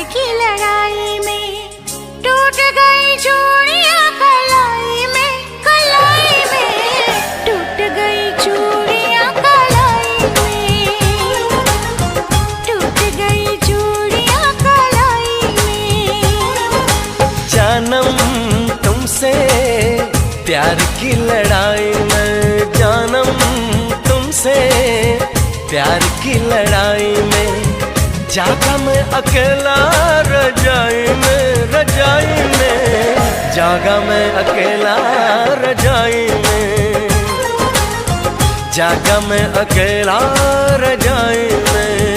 की लड़ाई में टूट गई चूड़ियां कलाई में, कलाई में टूट गई चूड़ियां कलाई में, टूट गई चूड़ियां कलाई में। जानम तुमसे प्यार की लड़ाई में, जानम तुमसे प्यार की लड़ाई में, जागा मैं अकेला रजाई में, रजाई में जागा मैं अकेला रजाई में, जागा मैं अकेला रजाई में।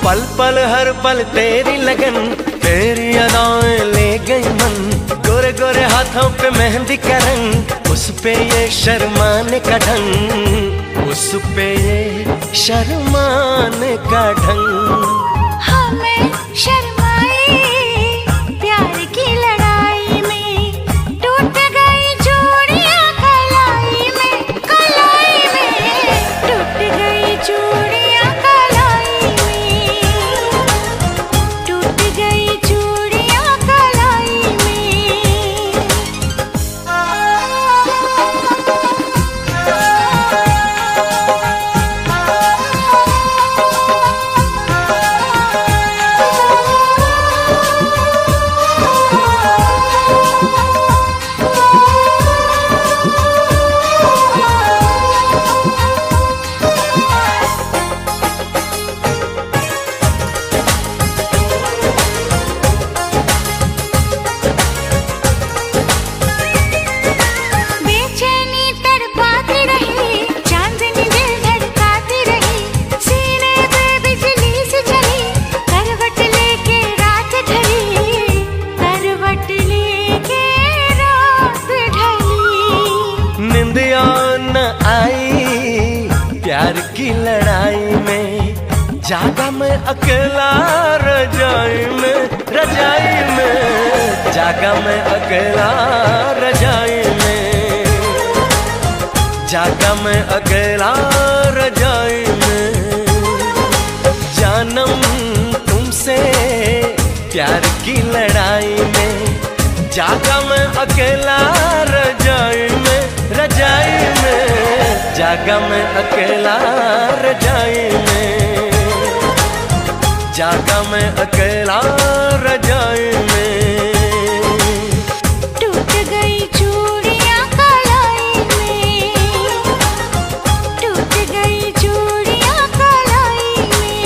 पल पल हर पल तेरी लगन, तेरी अदाएं ले गई मन, गोरे गोरे हाथों पे मेहंदी का रंग, उस पे ये शर्माने का ढंग, उस पे ये शर्माने का ढंग। हमें शर्माए प्यार की लड़ाई में, टूट गई चूड़ियां कलाई में, कलाई में टूट गई चूड़ियां कलाई में, टूट गई चूड़ियां कलाई में। बेचैनी तड़पाती रही, चांदनी दिल धड़काती रही, सीने पे बिजली सी चली, करवट लेके रात ढली, करवट लेके रात ढली। निंदिया न आई प्यार की लड़ाई में, जागा मैं अकेला रजाई में, रजाई में जागा मैं अकेला रजाई में, जागा मैं अकेला रजाई में। जानम तुमसे प्यार की लड़ाई में, जागा मैं अकेला रजाई में, रजाई में जागा मैं अकेला रजाई में, जागा मैं अकेला रजाई में। टूट गई चूड़ियां कलाई में, टूट गई चूड़ियां कलाई में।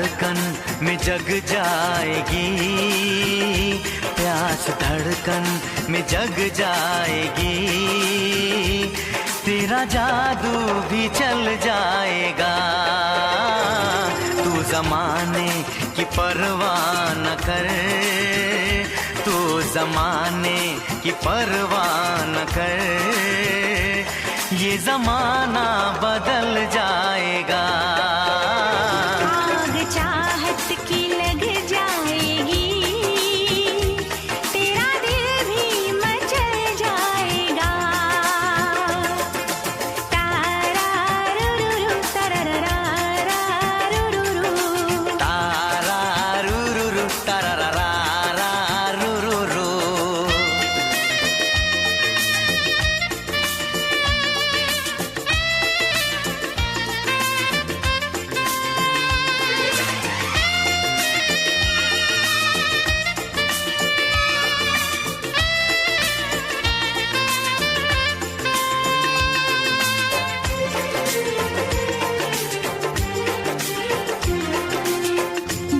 धड़कन में जग जाएगी, प्यास धड़कन में जग जाएगी, तेरा जादू भी चल जाएगा। तू ज़माने की परवाह न कर, तू ज़माने की परवाह न कर, ये ज़माना बदल जाएगा। आग चाहत की लग जाएगी, तेरा दिल भी मचल जाएगा। तारा रुरुरु तरररारा रुरुरु, तारा रुरुरु तरररारा रुरुरु।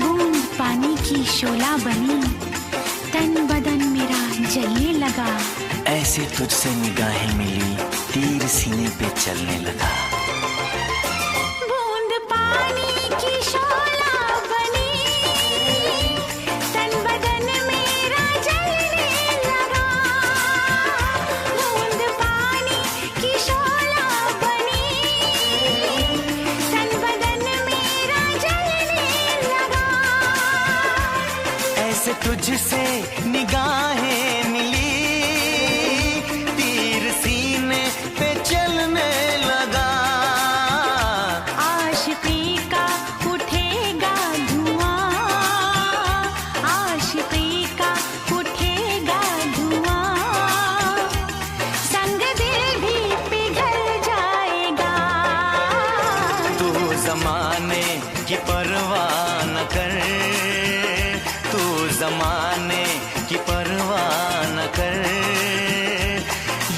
बूंद पानी की शोला बनी, तन बदन मेरा जलने लगा। ऐसे तुझसे निगाहें मिली, तीर सीने पे चलने लगा। बूंद पानी की शोला बनी, तन बदन मेरा जलने लगा। बूंद पानी की शोला बनी, तन बदन मेरा जलने लगा। ऐसे तुझसे निगाहें मिली, तीर सीने पे चलने लगा। आशिकी का उठेगा धुआं, आशिकी का उठेगा धुआं, संग दिल भी पिघल जाएगा। तू ज़माने की परवाह न कर, तू ज़माने की परवाह न कर,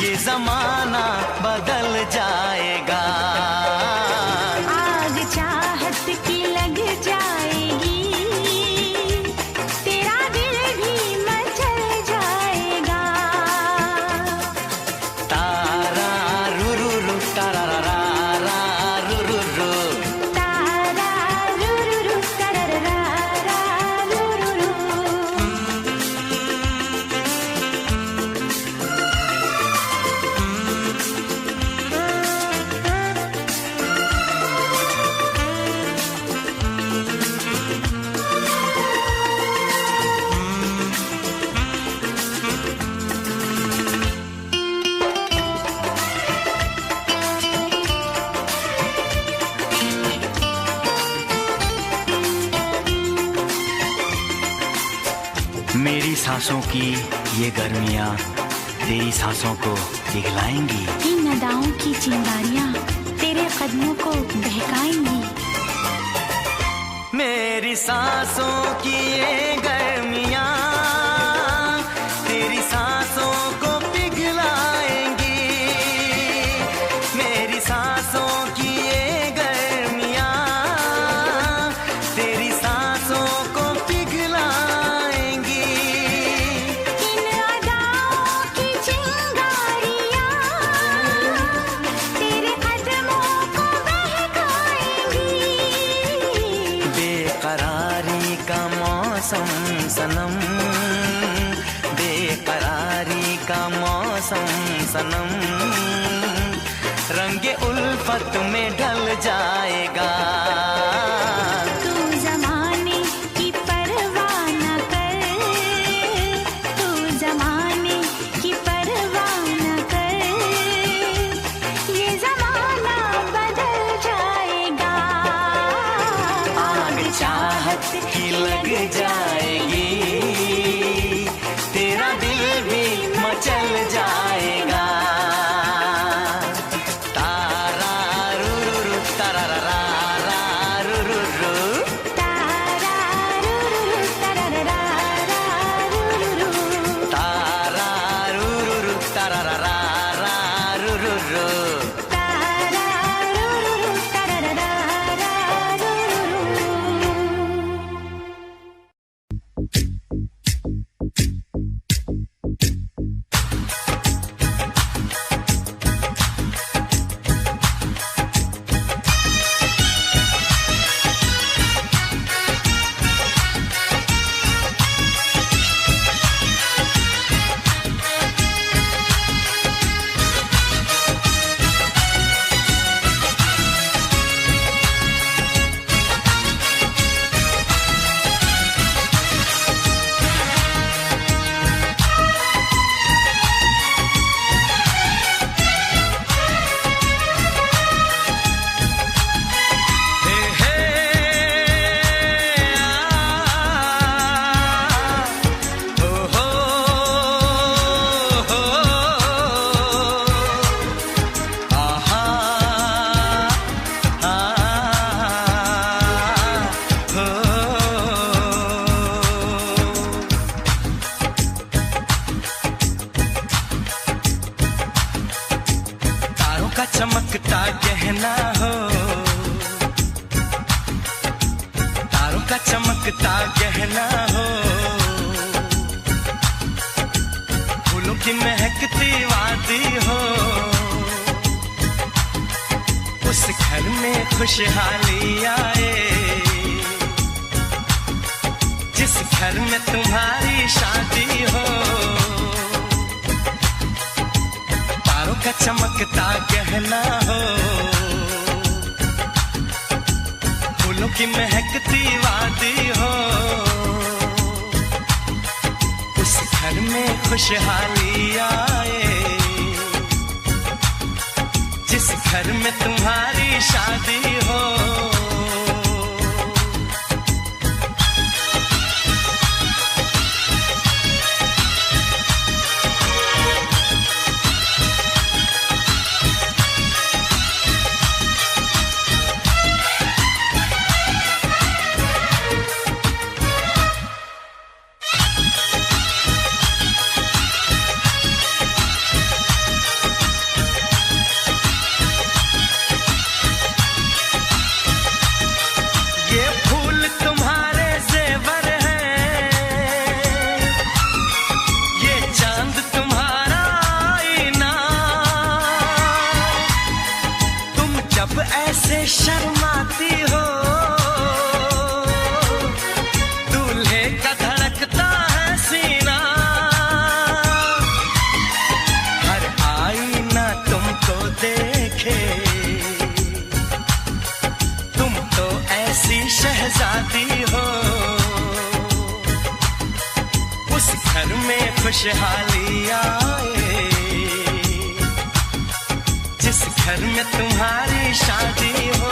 ये ज़माना बदल जाएगा। आग चाहत की लग जाएगी, तेरा दिल भी मचल जाएगा। तारा रुरुरु तरररारा रुरुरु। तारा रुरुरु तरररारा रुरुरु। मेरी सांसों की ये गर्मियाँ तेरी सांसों को पिघलाएंगी। इन अदाओं की चिंगारियां तेरे कदमों को बहकाएंगी। मेरी सांसों की ये गर्मियाँ तेरी सांसों को पिघलाएंगी। मेरी सांसों की ये गर्मियाँ तेरी सांसों को पिघलाएंगी। इन अदाओं की चिंगारियां तेरे कदमों को बहकाएंगी। बेकरारी का मौसम सनम, बेकरारी का मौसम सनम, रंगे उल्फत में ढल जाएगा। तू ज़माने की परवाह न कर, तू ज़माने की परवाह न कर, ये ज़माना बदल जाएगा। आग चाहत की लग जाएगी, तेरा दिल भी मचल जाएगा। तारा रुरुरु तरररारा का चमकता गहना हो, तारों का चमकता गहना हो, फूलों की महकती वादी हो, उस घर में खुशहाली आए, जिस घर में तुम्हारी शादी हो। तारों का चमकता गहना हो, फूलों की महकती वादी हो, उस घर में खुशहाली आए, जिस घर में तुम्हारी शादी हो। ऐसे शर्माती हो, दूल्हे का धड़कता है सीना, हर आईना तुमको देखे, तुम तो ऐसी शहजादी हो, उस घर में खुशहाली आए, जिस घर में तुम्हारी शादी हो।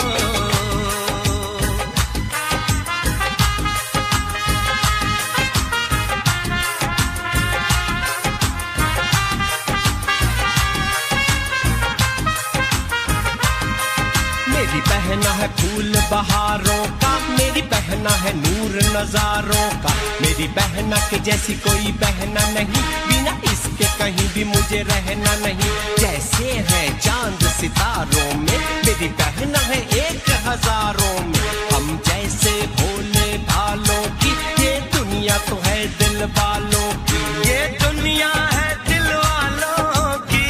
मेरी बहना है फूल बहारों का, मेरी बहना है नूर नजारों का, मेरी बहना के जैसी कोई बहना नहीं, बिना इसके कहीं भी मुझे रहना नहीं। जैसे है चांद सितारों में, मेरी बहना है 1000 में, हम जैसे भोले भालों की, ये दुनिया तो है दिल वालों की, ये दुनिया है दिल वालों की,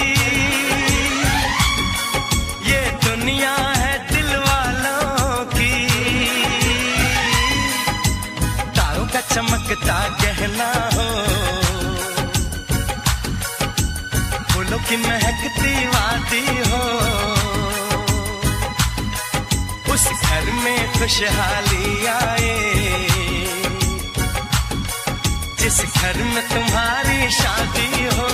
ये दुनिया है दिल वालों की। तारों का चमकता गहना हो, फूलों की महकती वादी हो, उस घर में खुशहाली आए, जिस घर में तुम्हारी शादी हो।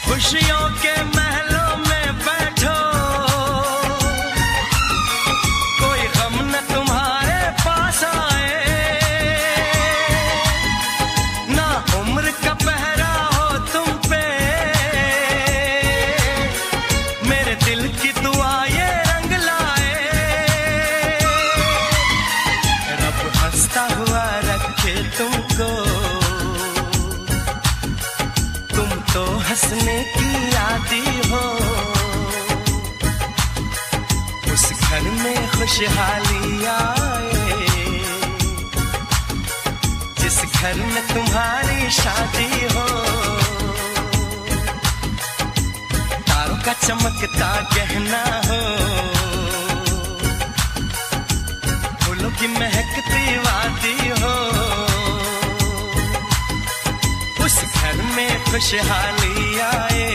खुशियों के महलों में बैठो, कोई गम न तुम्हारे पास आए, ना उम्र का पहरा हो तुम पे, मेरे दिल की दुआ ये रंग लाए, रब हंसता हुआ रखे तुमको, तुम तो हंसने की आदी हो, उस घर में खुशहाली आए, जिस घर में तुम्हारी शादी हो। तारों का चमकता गहना हो, फूलों की महकती वादी हो, उस घर में खुशहाली आए,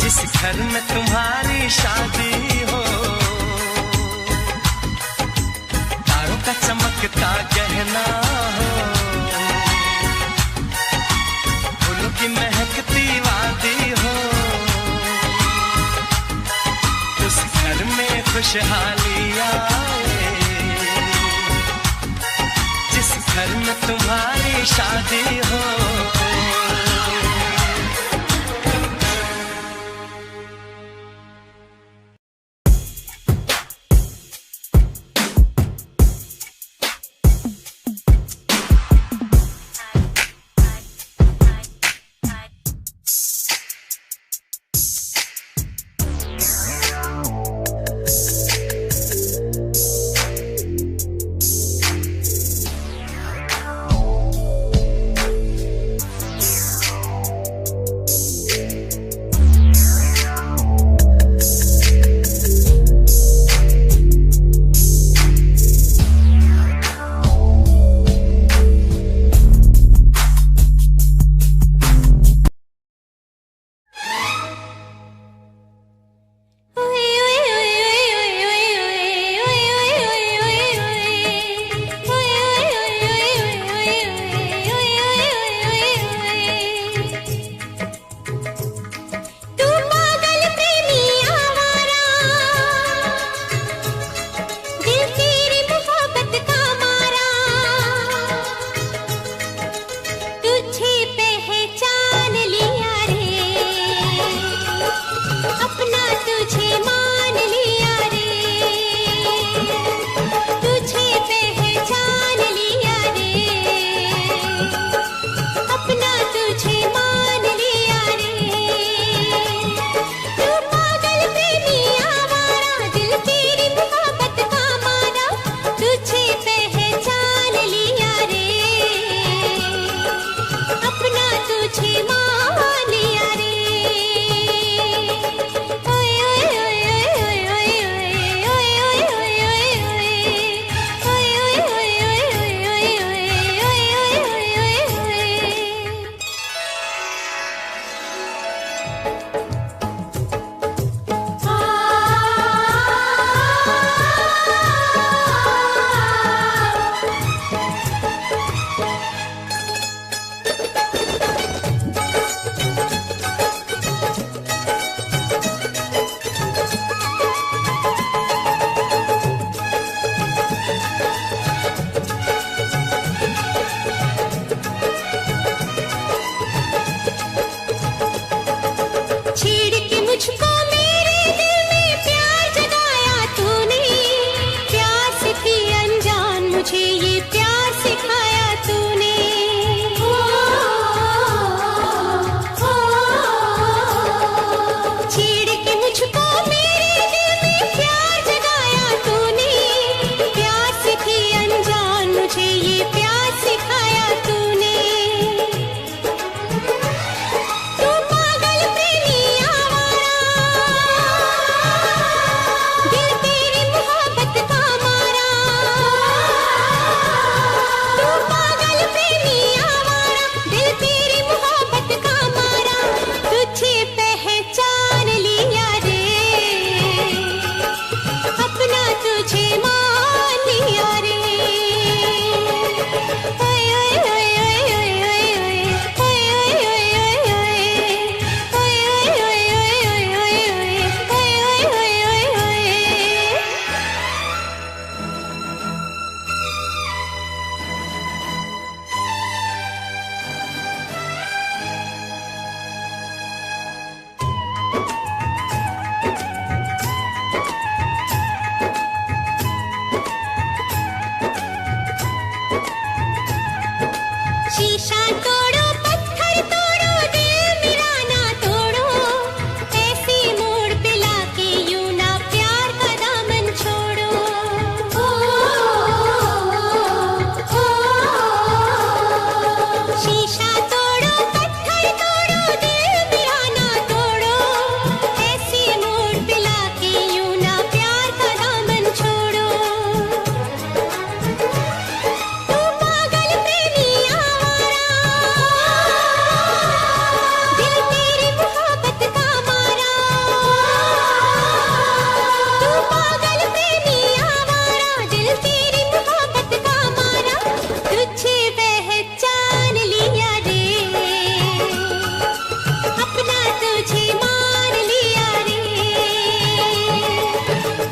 जिस घर में तुम्हारी शादी हो। तारों का चमकता गहना हो, फूलों की महकती वादी हो, उस घर में खुशहाली आए, जिस घर में तुम्हारी शादी हो। शीशा तोड़ो पत्थर तोड़ो दिल मेरा ना तोड़ो, ऐसी मोड़ पे लाके यूं ना प्यार का दामन छोड़ो। शीशा तोड़ो पत्थर तोड़ो दिल मेरा ना तोड़ो, ऐसी मोड़ पे लाके यूं ना प्यार का दामन छोड़ो। तू पागल प्रेमी दिल तेरी मोहब्बत का मारा, तू पागल प्रेमी आवारा, दिल तेरी मोहब्बत का मारा, तुझे पहचान लिया रे, अपना तुझे मान लिया रे।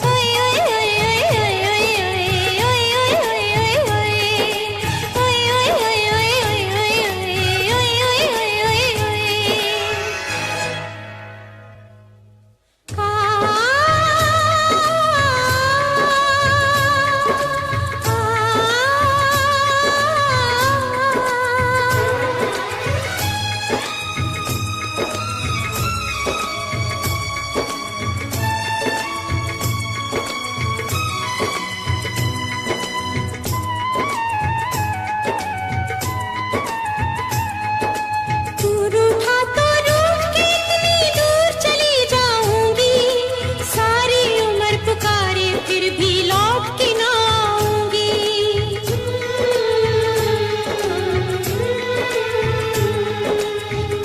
ओए ओए ओए ओए ओए ओए ओए ओए ओए तू रूठा तो रूठ के इतनी दूर चली जाऊंगी, सारी उम्र पुकारे फिर भी लौट के ना आऊंगी।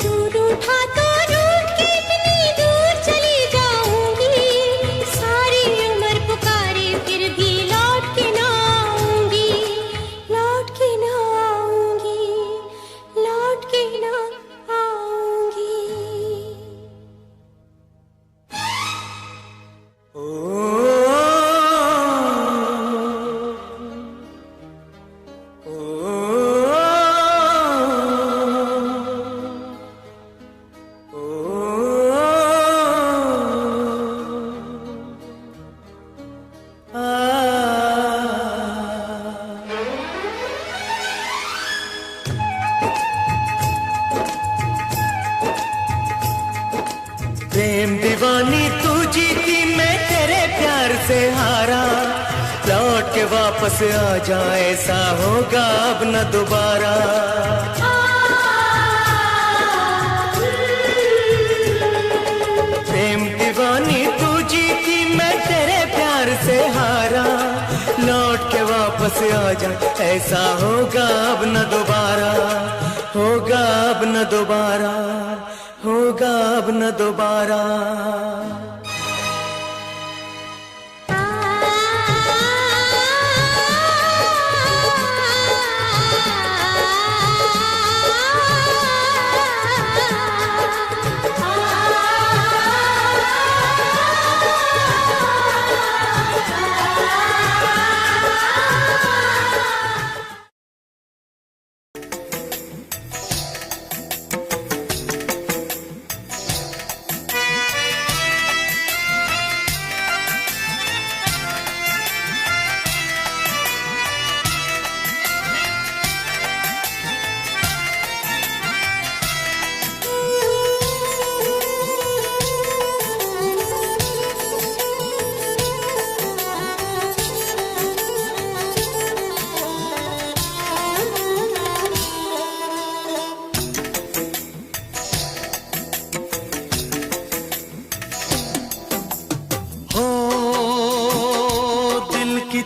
तू रूठा तो रूठ के इतनी दूर चली जाऊंगी, सारी उम्र पुकारे फिर भी लौट के ना आऊंगी, लौट के ना आऊंगी, लौट के ना आऊंगी। ओ प्रेम दीवानी तू जीती मैं तेरे प्यार से हारा, लौट के वापस आ जा ऐसा होगा अब न दोबारा। प्रेम दीवानी तू जीती मैं तेरे प्यार से हारा, लौट के वापस आ जा ऐसा होगा अब न दोबारा, होगा अब न दोबारा, होगा अब न दोबारा।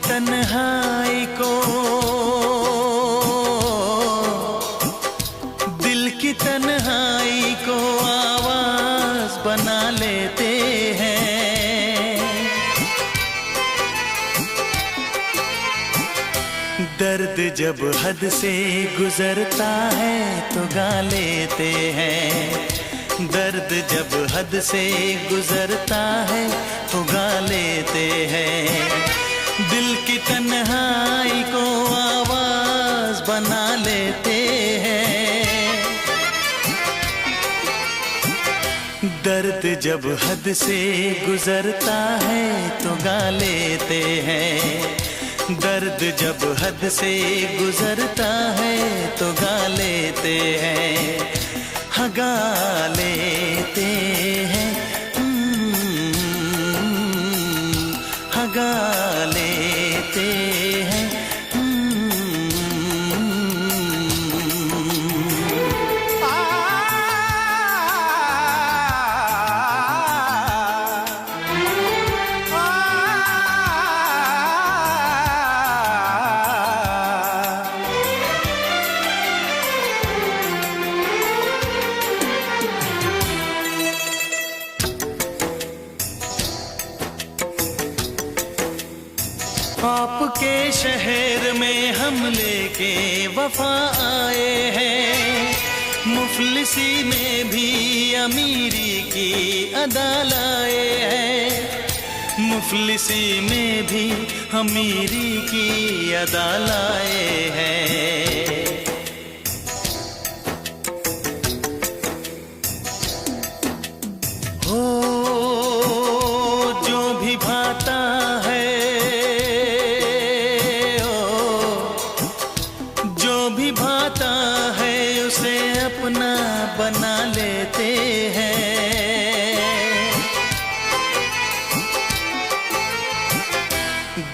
तन्हाई को, दिल की तन्हाई को आवाज बना लेते हैं। दर्द जब हद से गुजरता है तो गा लेते हैं, दर्द जब हद से गुजरता है तो गा लेते हैं। दिल की तन्हाई को आवाज बना लेते हैं, दर्द जब हद से गुजरता है तो गा लेते हैं। दर्द जब हद से गुजरता है तो गा लेते हैं, हाँ गा लेते हैं, हाँ गा लेते हैं। आपके शहर में हम लेके वफा आए हैं, मुफलिसी में भी अमीरी की अदा लाए हैं। मुफलिसी में भी अमीरी की अदा लाए हैं। हो जो भी भाता है, भाता है उसे अपना बना लेते हैं।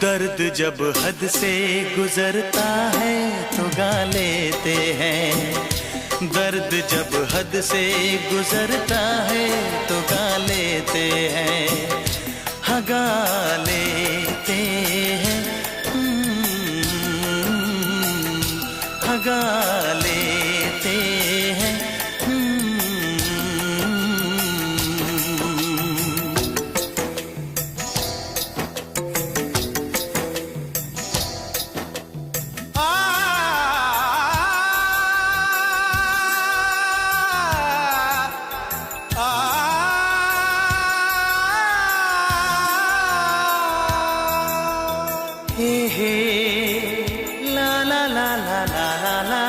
दर्द जब हद से गुजरता है तो गा लेते हैं। दर्द जब हद से गुजरता है तो गा लेते हैं, हाँ गा लेते हैं, गा लेते हैं। हे हे ला ला ला ला ला ला,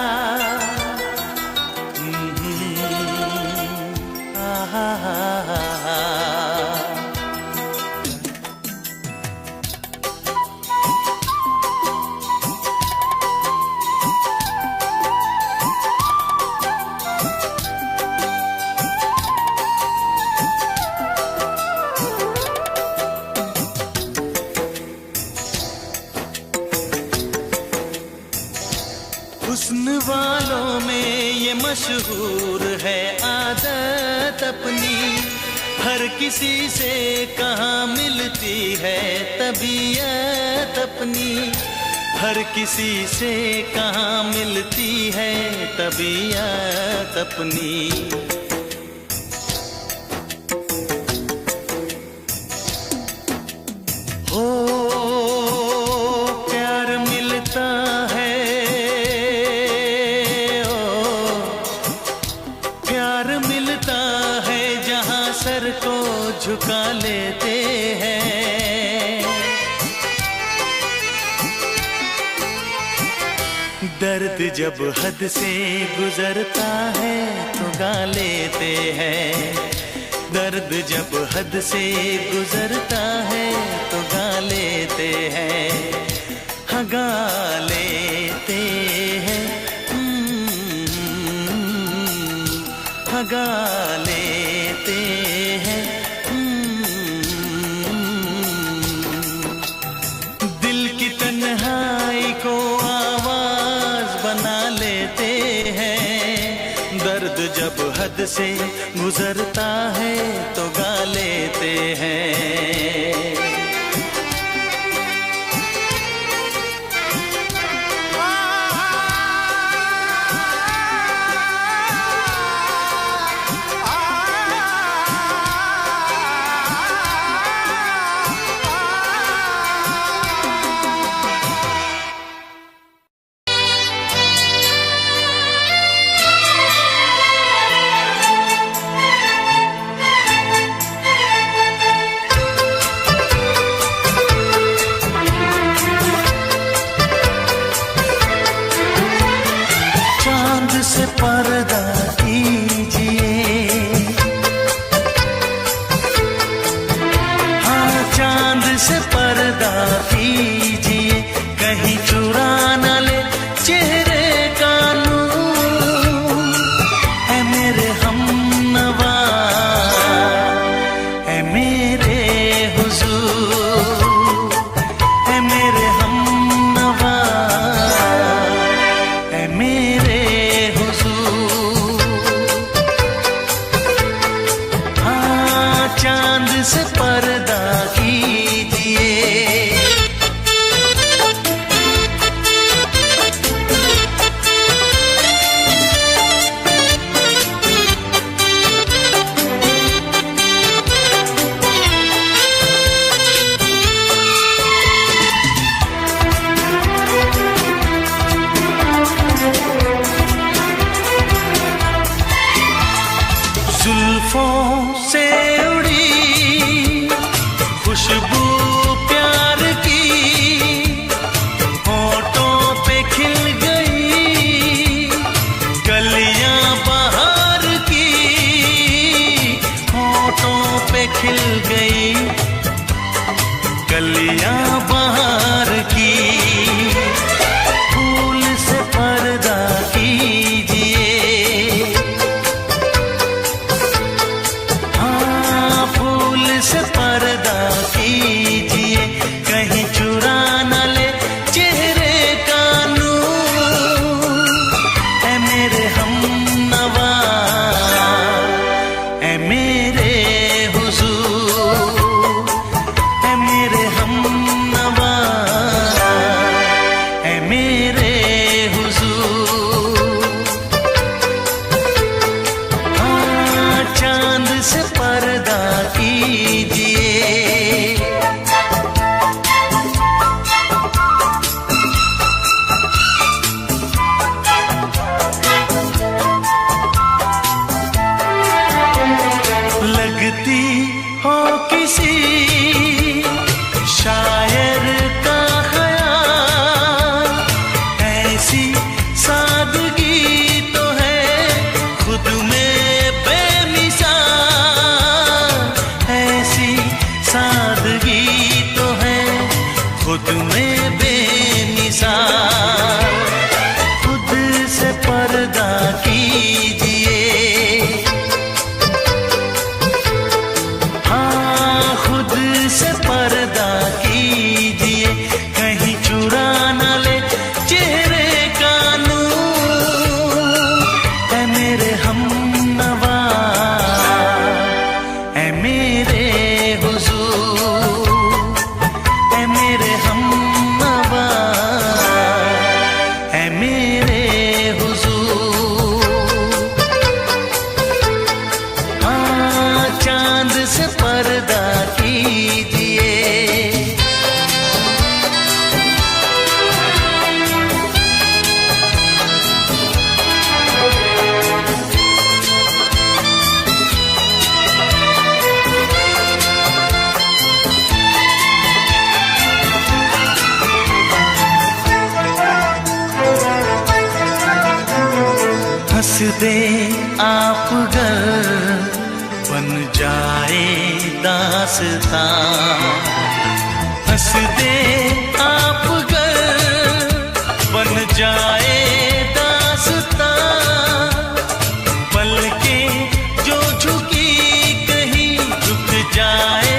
हुस्न वालों में ये मशहूर है आदत अपनी, हर किसी से कहाँ मिलती है तबीयत अपनी। हर किसी से कहाँ मिलती है तबीयत अपनी। हो प्यार मिलता है, प्यार मिलता है जहाँ सर को झुका लेते हैं। दर्द जब हद से गुजरता है तो गा लेते हैं। दर्द जब हद से गुजरता है तो गा लेते हैं, हाँ गा लेते हैं, हाँ गा लेते हैं। दिल की तन्हाई को आवाज बना लेते हैं। दर्द जब हद से गुजरता है तो गा लेते हैं। से पर्दा कीजिए। जुल्फों से उड़ी खुशबू प्यार की, होठों पे खिल गई कलियां बहार की, होठों पे खिल गई कलियां बहार की। फूल से पर्दा कीजिए, से पर्दा कीजिए, कहीं चुरा न ले चेहरे का नूर। ऐ मेरे हमनवा, ऐ मेरे हुजूर, ऐ मेरे हमनवा, ऐ मेरे हुजूर। हाँ, चांद से पर्दा कीजिए। लगती हो किसी शायर का ख्याल, ऐसी सादगी तो है खुद में बेमिसाल, ऐसी सादगी तो है खुद में बेमिसाल। खुद से पर्दा कीजिए, हाँ खुद से पर्दा कीजिए, कहीं चुरा न ले चेहरे का नूर। ऐ मेरे हमनवा, ऐ मेरे हुजूर, ऐ मेरे हमनवा, ऐ मेरे हुजूर। हाँ, चांद से पर्दा कीजिए। हंस दे आप गर बन जाए दास्तां, हंस दे आप गर बन जाए दास्तां। पलकें जो झुकी कहीं झुक जाए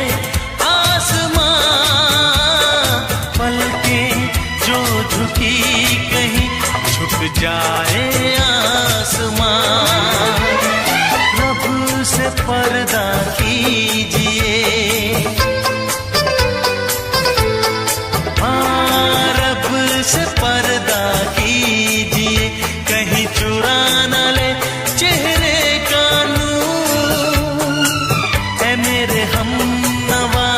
आसमां, पलकें जो झुकी कहीं झुक जाए आसमां। रब से पर्दा कीजिए, हाँ रब से पर्दा कीजिए, कहीं चुरा न ले चेहरे का नूर। ऐ मेरे हमनवा,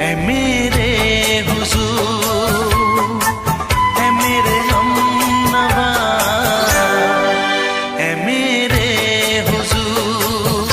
ऐ मेरे हुजूर, ऐ मेरे हमनवा, ऐ मेरे हुजूर।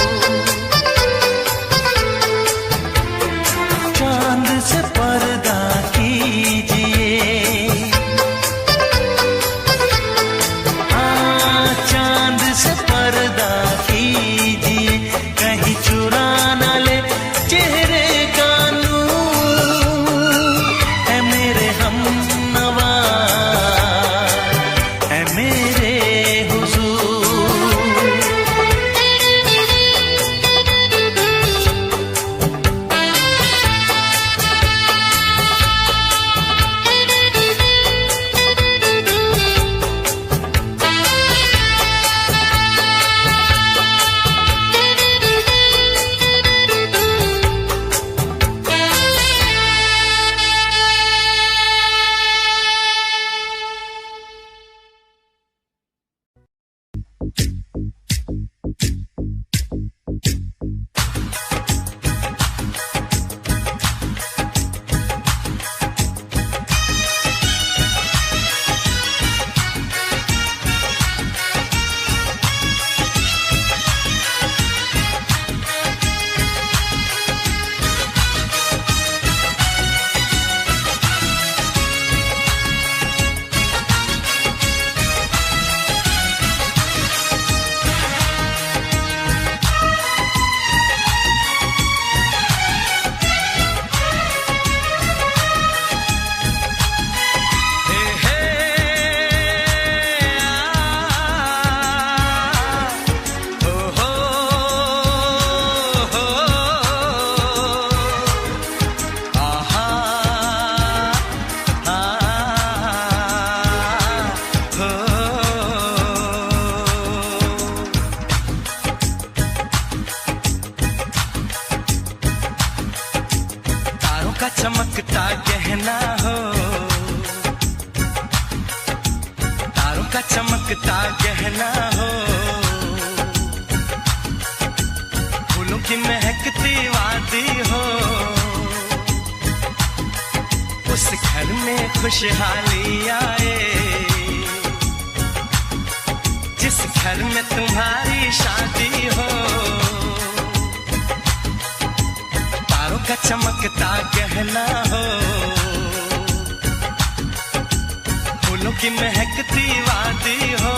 चमकता गहना हो, तारों का चमकता गहना हो, फूलों की महकती वादी हो, उस घर में खुशहाली आए, जिस घर में तुम्हारी शादी हो। तारों का चमकता गहना हो, फूलों की महकती वादी हो,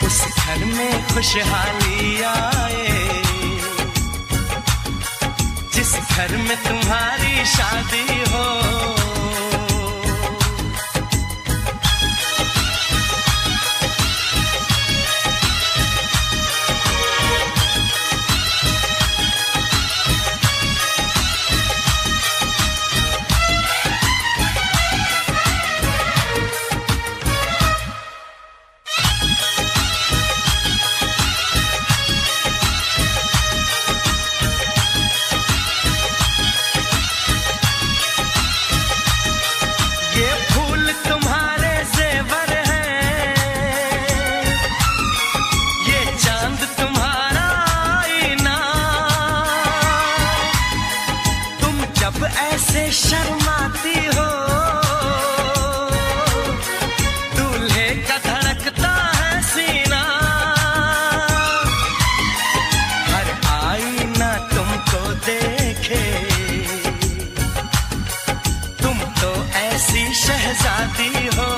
उस घर में खुशहाली आए, जिस घर में तुम्हारी शादी हो। ऐसे शर्माती हो, दूल्हे का धड़कता है सीना, हर आईना तुमको देखे, तुम तो ऐसी शहजादी हो,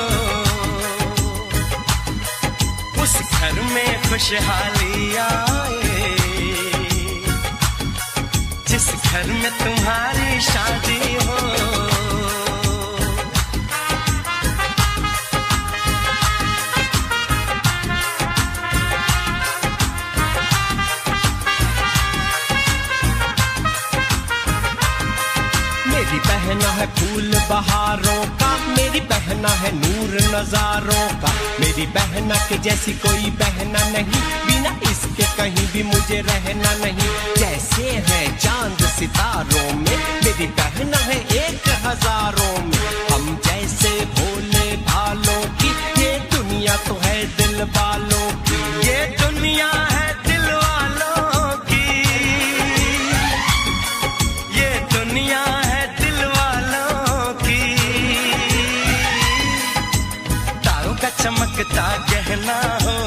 उस घर में खुशहाली आए, जिस घर में तुम्हारी शादी हो। मेरी बहना है फूल बहारों का, मेरी बहना है नूर नजारों का, मेरी बहना के जैसी कोई बहना नहीं, बिना इसके कहीं भी मुझे रहना नहीं। जैसे है चांद सितारों में, मेरी बहना है एक हजारों में, हम जैसे भोले भालों की, ये दुनिया तो है दिल वालों की, ये दुनिया है दिल वालों की, ये दुनिया है दिल वालों की। तारों का चमकता गहना हो,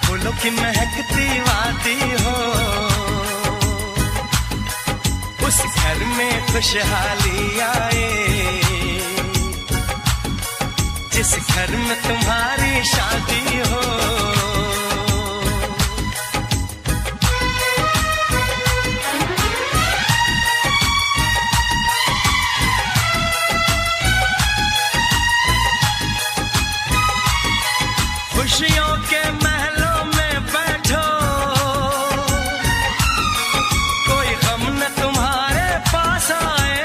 फूलों की महकती वादी हो, उस घर में खुशहाली आए, जिस घर में तुम्हारी शादी हो। खुशियों के महलों में बैठो, कोई गम न तुम्हारे पास आए,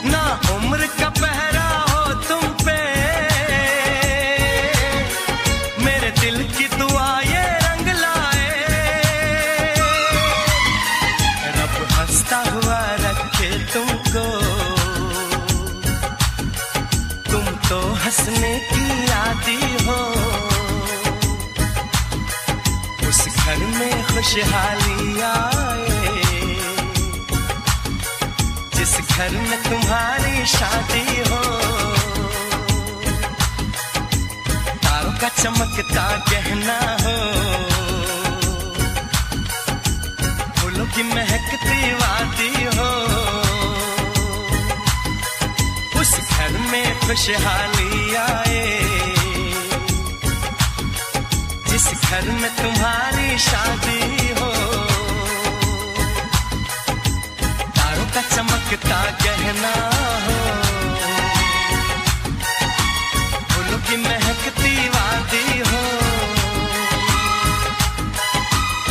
ना उम्र का पहरा हो तुम पे, मेरे दिल की दुआ ये रंग लाए, रब हंसता हुआ रखे तुमको, तुम तो हंसने की आदी हो, उस घर में खुशहाली आए, जिस घर में तुम्हारी शादी हो। तारों का चमकता गहना हो, फूलों की महकती वादी हो, उस घर में खुशहाली आए, जिस घर में तुम्हारी शादी हो। तारों का चमकता गहना हो, फूलों की महकती वादी हो,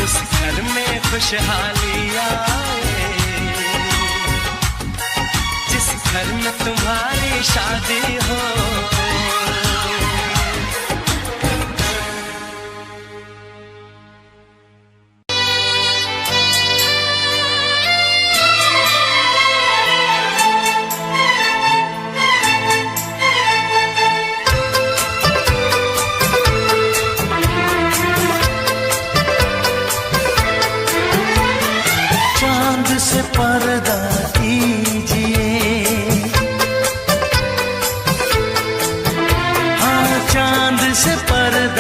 उस घर में खुशहाली आए, जिस घर में तुम्हारी शादी हो।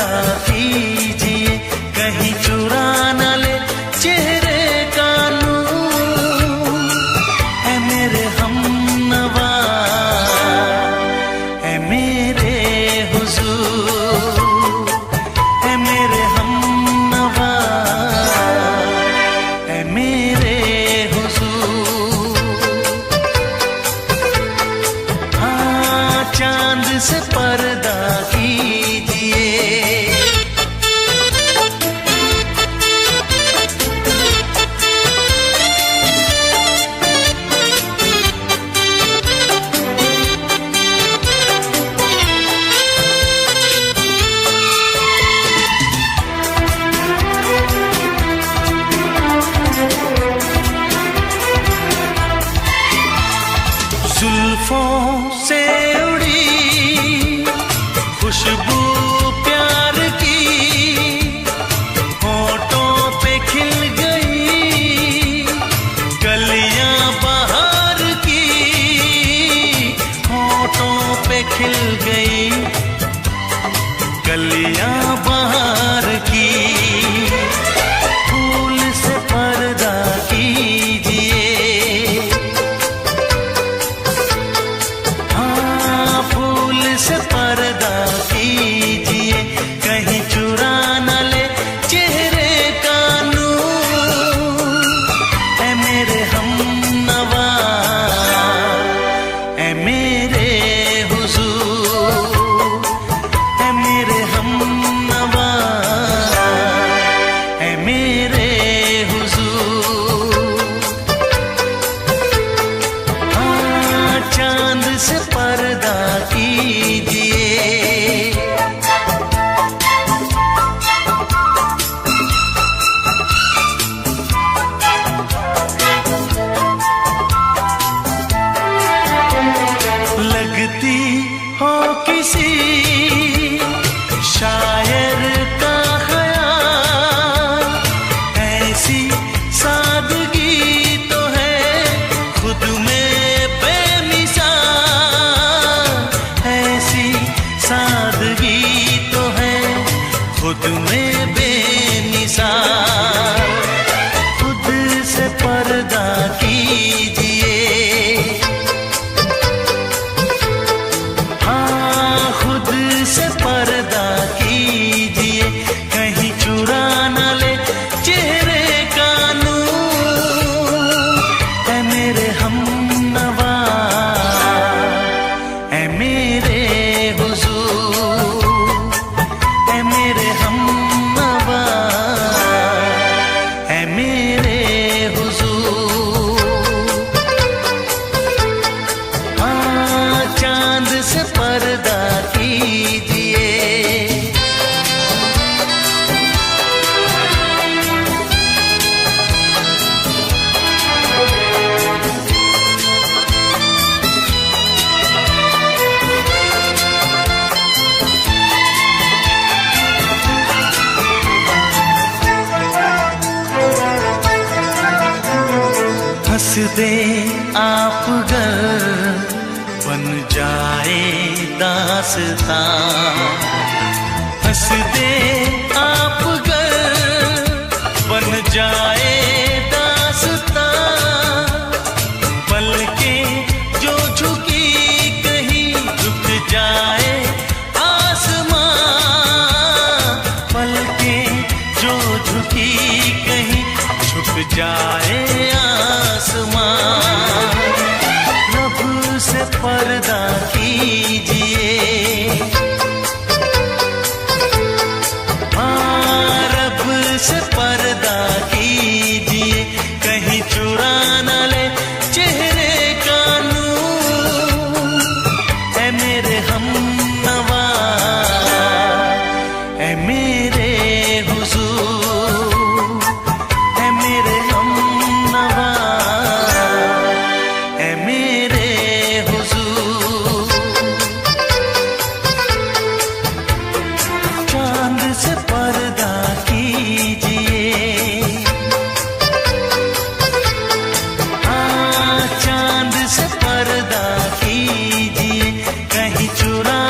पर्दा कीजिए, कहीं चुरा न ले चेहरे का नूर। ऐ मेरे हमनवा, ऐ मेरे हुजूर, ऐ मेरे हमनवा, ऐ मेरे हुजूर। हाँ, चांद से पर्दा कीजिए, जुल्फों से उड़ी खुशबू प्यार की, होठों पे खिल गई कलियां बहार की, होठों पे खिल गई कलियां बहार की। फूल से पर्दा कीजिए, हाँ, फूल से पर्दा कीजिए, कहीं चुरा न ले चेहरे का नूर। ऐ मेरे हमनवा, ऐ मेरे हुजूर, ऐ मेरे हमनवा, ऐ मेरे हुजूर। हाँ, चांद से पर्दा कीजिए, लगती हो किसी शायर का ख्याल, ऐसी सादगी तो है खुद में बेमिसाल, ऐसी सादगी तो है खुद में बेमिसाल। खुद से पर्दा कीजिए, हाँ, खुद से पर्दा कीजिए, कहीं चुरा न ले चेहरे का नूर। ऐ मेरे हमनवा, ऐ मेरे हुजूर, ऐ मेरे हमनवा, ऐ मेरे हुजूर। हाँ, चांद से पर्दा कीजिए, हंस दे आप गर बन जाए दास्तां, हंस दे आप गर बन जाए दास्तां। पलकें जो झुकी कहीं झुक जाए आसमां, पलकें जो झुकी कहीं झुक जाए आसमां। रब से पर्दा कीजिए, हाँ, रब से पर्दा कीजिए, कहीं चुरा न ले चेहरे का नूर। ऐ मेरे हमनवा, ऐ मेरे हुजूर, ऐ मेरे हमनवा, ऐ मेरे हुजूर। चांद से पर्दा कीजिए, हाँ, चांद से पर्दा कीजिए, कहीं चुरा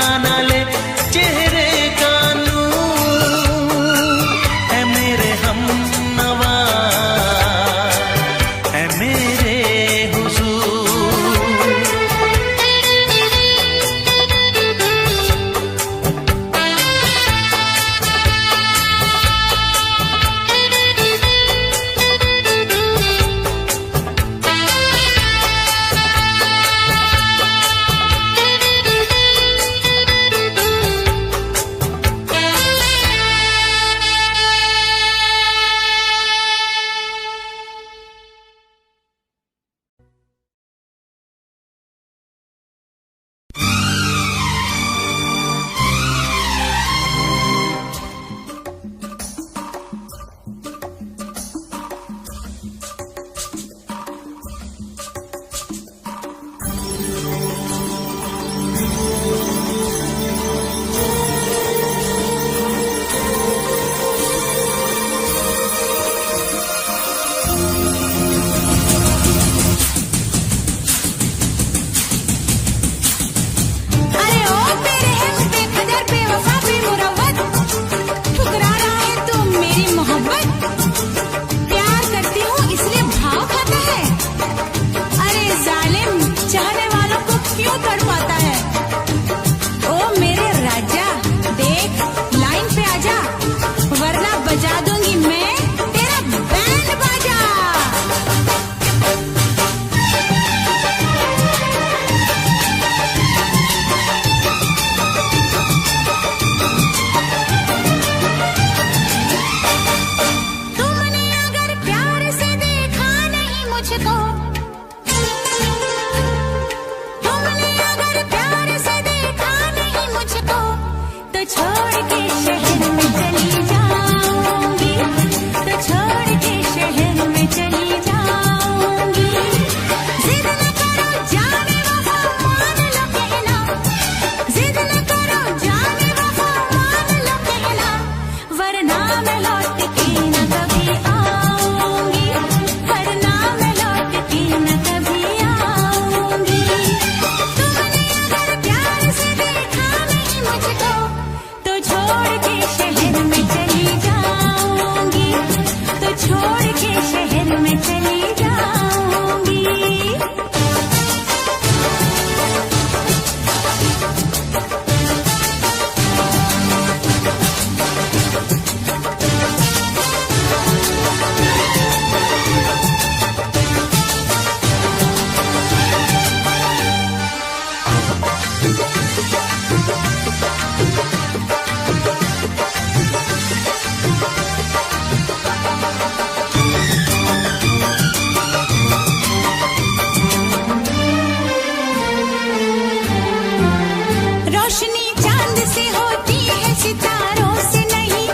रोशनी चांद से होती है, सितारों से नहीं।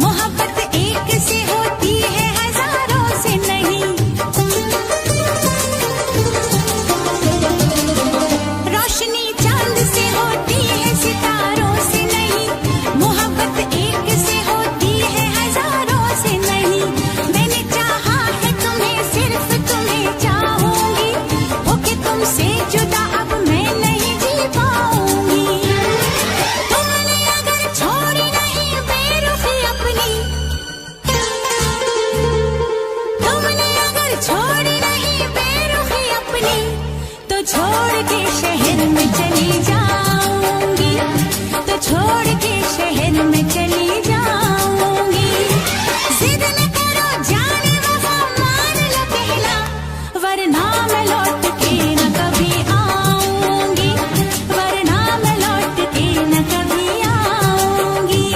मोहब्बत एक से होती है, हजारों से नहीं। रोशनी चांद से होती है, सितारों से नहीं। मोहब्बत एक से होती है, हजारों से नहीं। मैंने चाहा है तुम्हें, सिर्फ तुम्हें चाहूंगी। होके तुमसे जुदा अब मैं नहीं जी पाऊंगी। तुमने अगर छोड़ी नहीं बेरुखी अपनी, तुमने अगर छोड़ी नहीं बेरुखी अपनी, तो छोड़ के शहर में चली जाऊंगी। तो छोड़ के शहर में चली जाऊंगी। जिद न करो जाने वफा, मान लो कहना, वरना मैं लौट के न कभी आऊंगी। वरना मैं लौट के न कभी आऊंगी।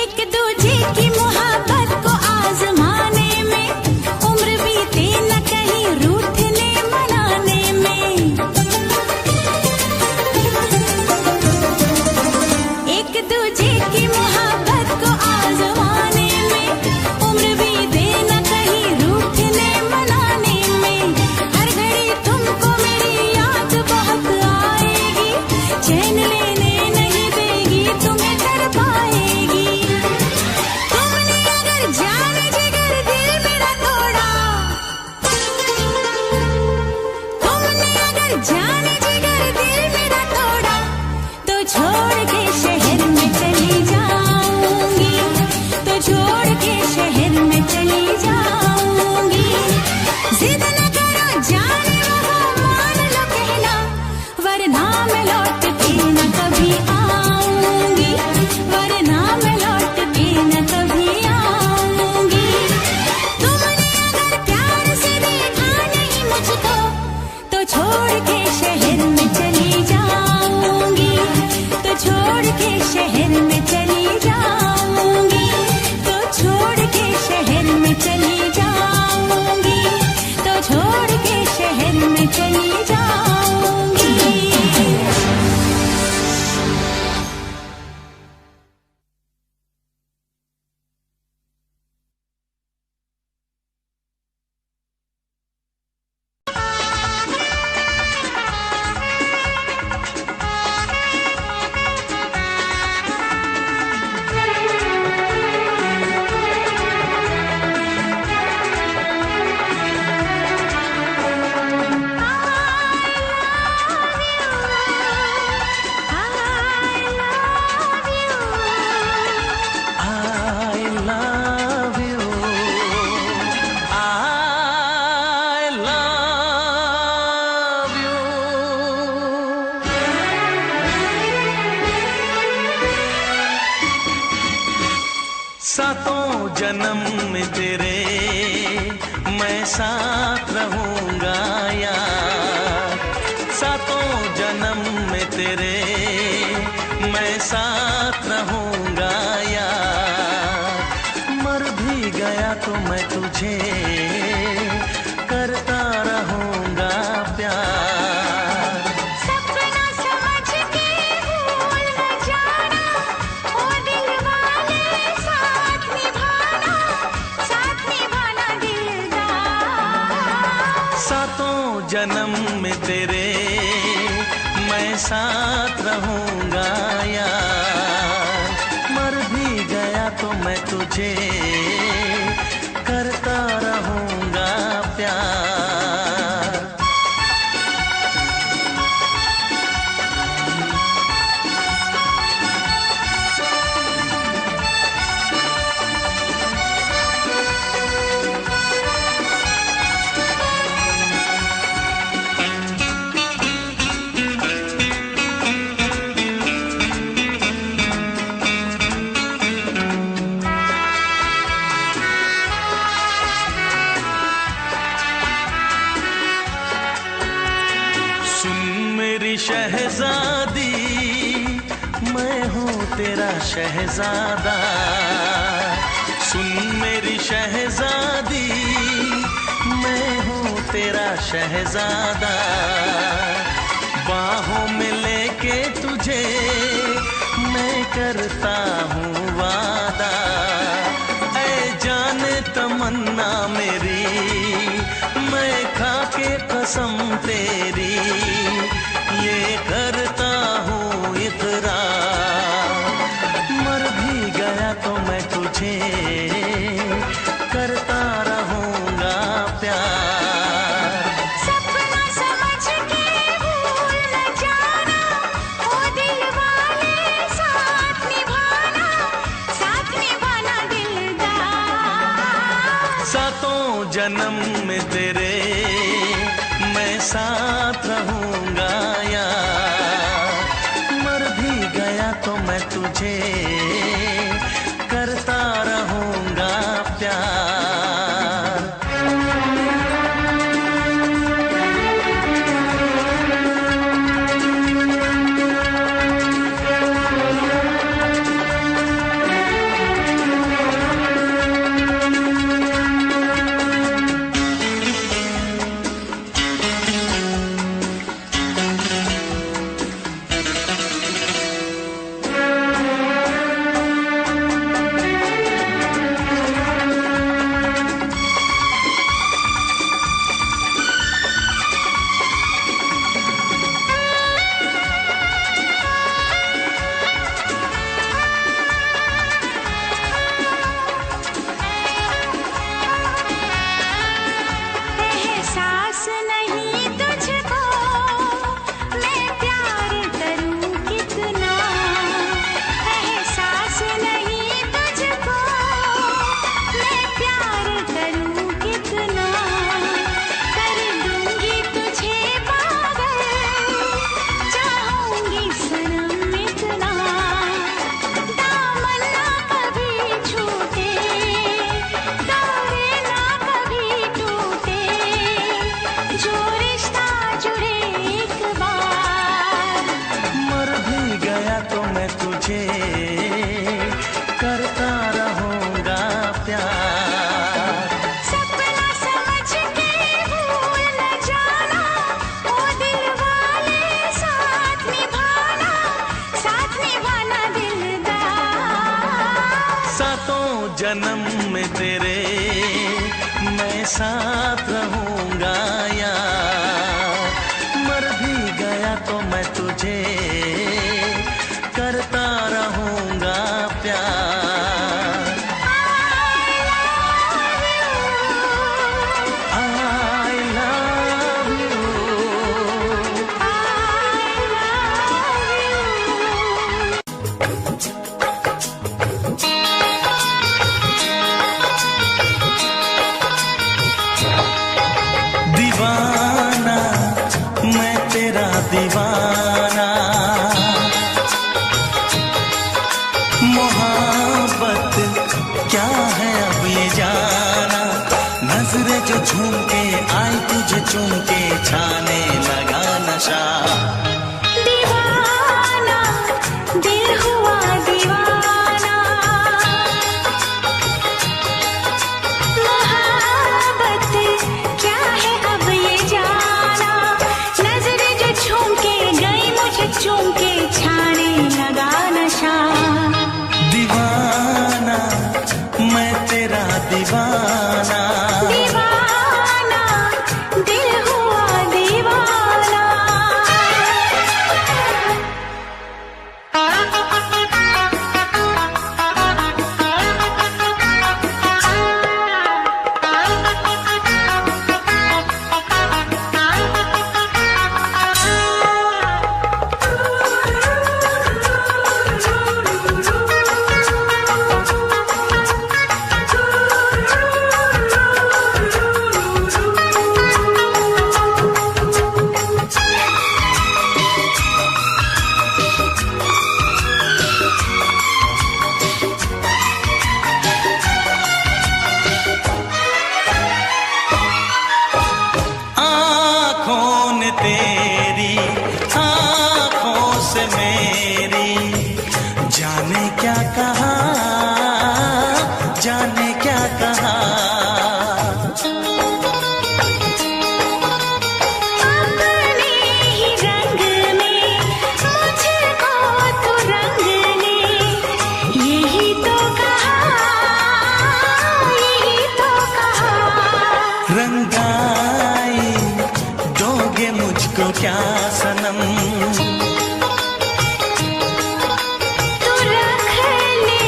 एक दूजे की मोहब्बत को आजमाने में, उम्र बीते न कहीं रूठने मनाने में। एक दूजे की मोहब्बत को आजमाने में, उम्र बीते न कहीं रूठने मनाने में। हर घड़ी तुमको मेरी याद बहुत आएगी, चैन लेने नहीं देगी, तुम्हें कर पाएगी। तुमने अगर जाने जिगर दिल मेरा तोड़ा, तुमने अगर जाने जिगर दिल मेरा तोड़ा, तो छोड़ के शहर में चली जाऊंगी। तो छोड़ के शहर में चली जाऊंगी। जिद न करो जाने वफा, मान लो कहना, वरना मैं लौट के न कभी आऊंगी। वरना मैं लौट के न कभी आऊंगी। तुमने अगर प्यार से देखा नहीं मुझको, तो छोड़ के शहर में चली जाऊंगी। तो छोड़ के शहर में चली जाऊंगी। तो छोड़ के शहर में चली जाऊंगी। तो छोड़ के शहर में चली जाऊंगी। सातों जन्म में तेरे मैं साथ रहूंगा यार। सातों जन्म में तेरे मैं साथ रहूंगा यार। मर भी गया तो मैं तुझे करता रहूंगा प्यार। सपना समझ के भूल न जाना, ओ दिल वाले साथ निभाना दिलदार। सातों जन्म में तेरे मैं साथ रहूंगा यार। मर भी गया तो मैं तुझे करता रहूंगा प्यार। मेरी शहजादी, मैं हूँ तेरा शहजादा। सुन मेरी शहजादी, मैं हूँ तेरा शहजादा। बाहों में लेके तुझे मैं करता हूँ वादा। ऐ जाने तमन्ना मेरी, मैं खा के कसम तेरी ये करता हूँ इकरार। मर भी गया तो मैं तुझे करता रहूँगा प्यार। सपना समझ के भूल न जाना, ओ दिल वाले साथ निभाना दिलदार। सातों जन्म में तेरे मैं साथ रहूँगा यार। मर भी गया तो मैं तुझे करता रहूँगा प्यार। एहसास नहीं तुझको मैं प्यार करूं कितना, एहसास नहीं तुझको मैं प्यार करूं कितना। कर दूंगी तुझे पागल, चाहूंगी सनम इतना। दामन ना कभी छूटे, तारे ना कभी टूटे, जो रिश्ता जुड़े एक बार। मर भी गया तो मैं तुझे करता रहूँगा प्यार। सपना समझ के भूल न जाना, ओ दिल वाले साथ निभाना दिलदार। सातों जन्म में तेरे मैं साथ रहूँगा यार। मर भी गया तो मैं तुझे करता रहूँगा प्यार। I love you। दीवाना मैं तेरा दीवाना, मोहब्बत क्या है अब ये जाना। नजरें जो झूम के आई तुझे चूम के छाने लगा नशा। दीवाना दिल हुआ दीवाना, मोहब्बत क्या है अब ये जाना। नजरें जो झूम के गई मुझे चूम के छाने लगा नशा। दीवाना मैं तेरा दीवाना, दीवाना दिल हुआ क्या सनम। तू रख ले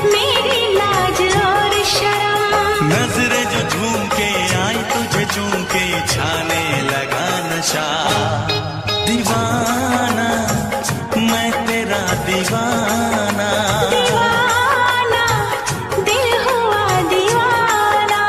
मेरी लाज और शर्म। नजरें जो झूम के आई तुझे चूम के छाने लगा नशा। दीवाना मैं तेरा दीवाना। दीवाना दिल हुआ दीवाना।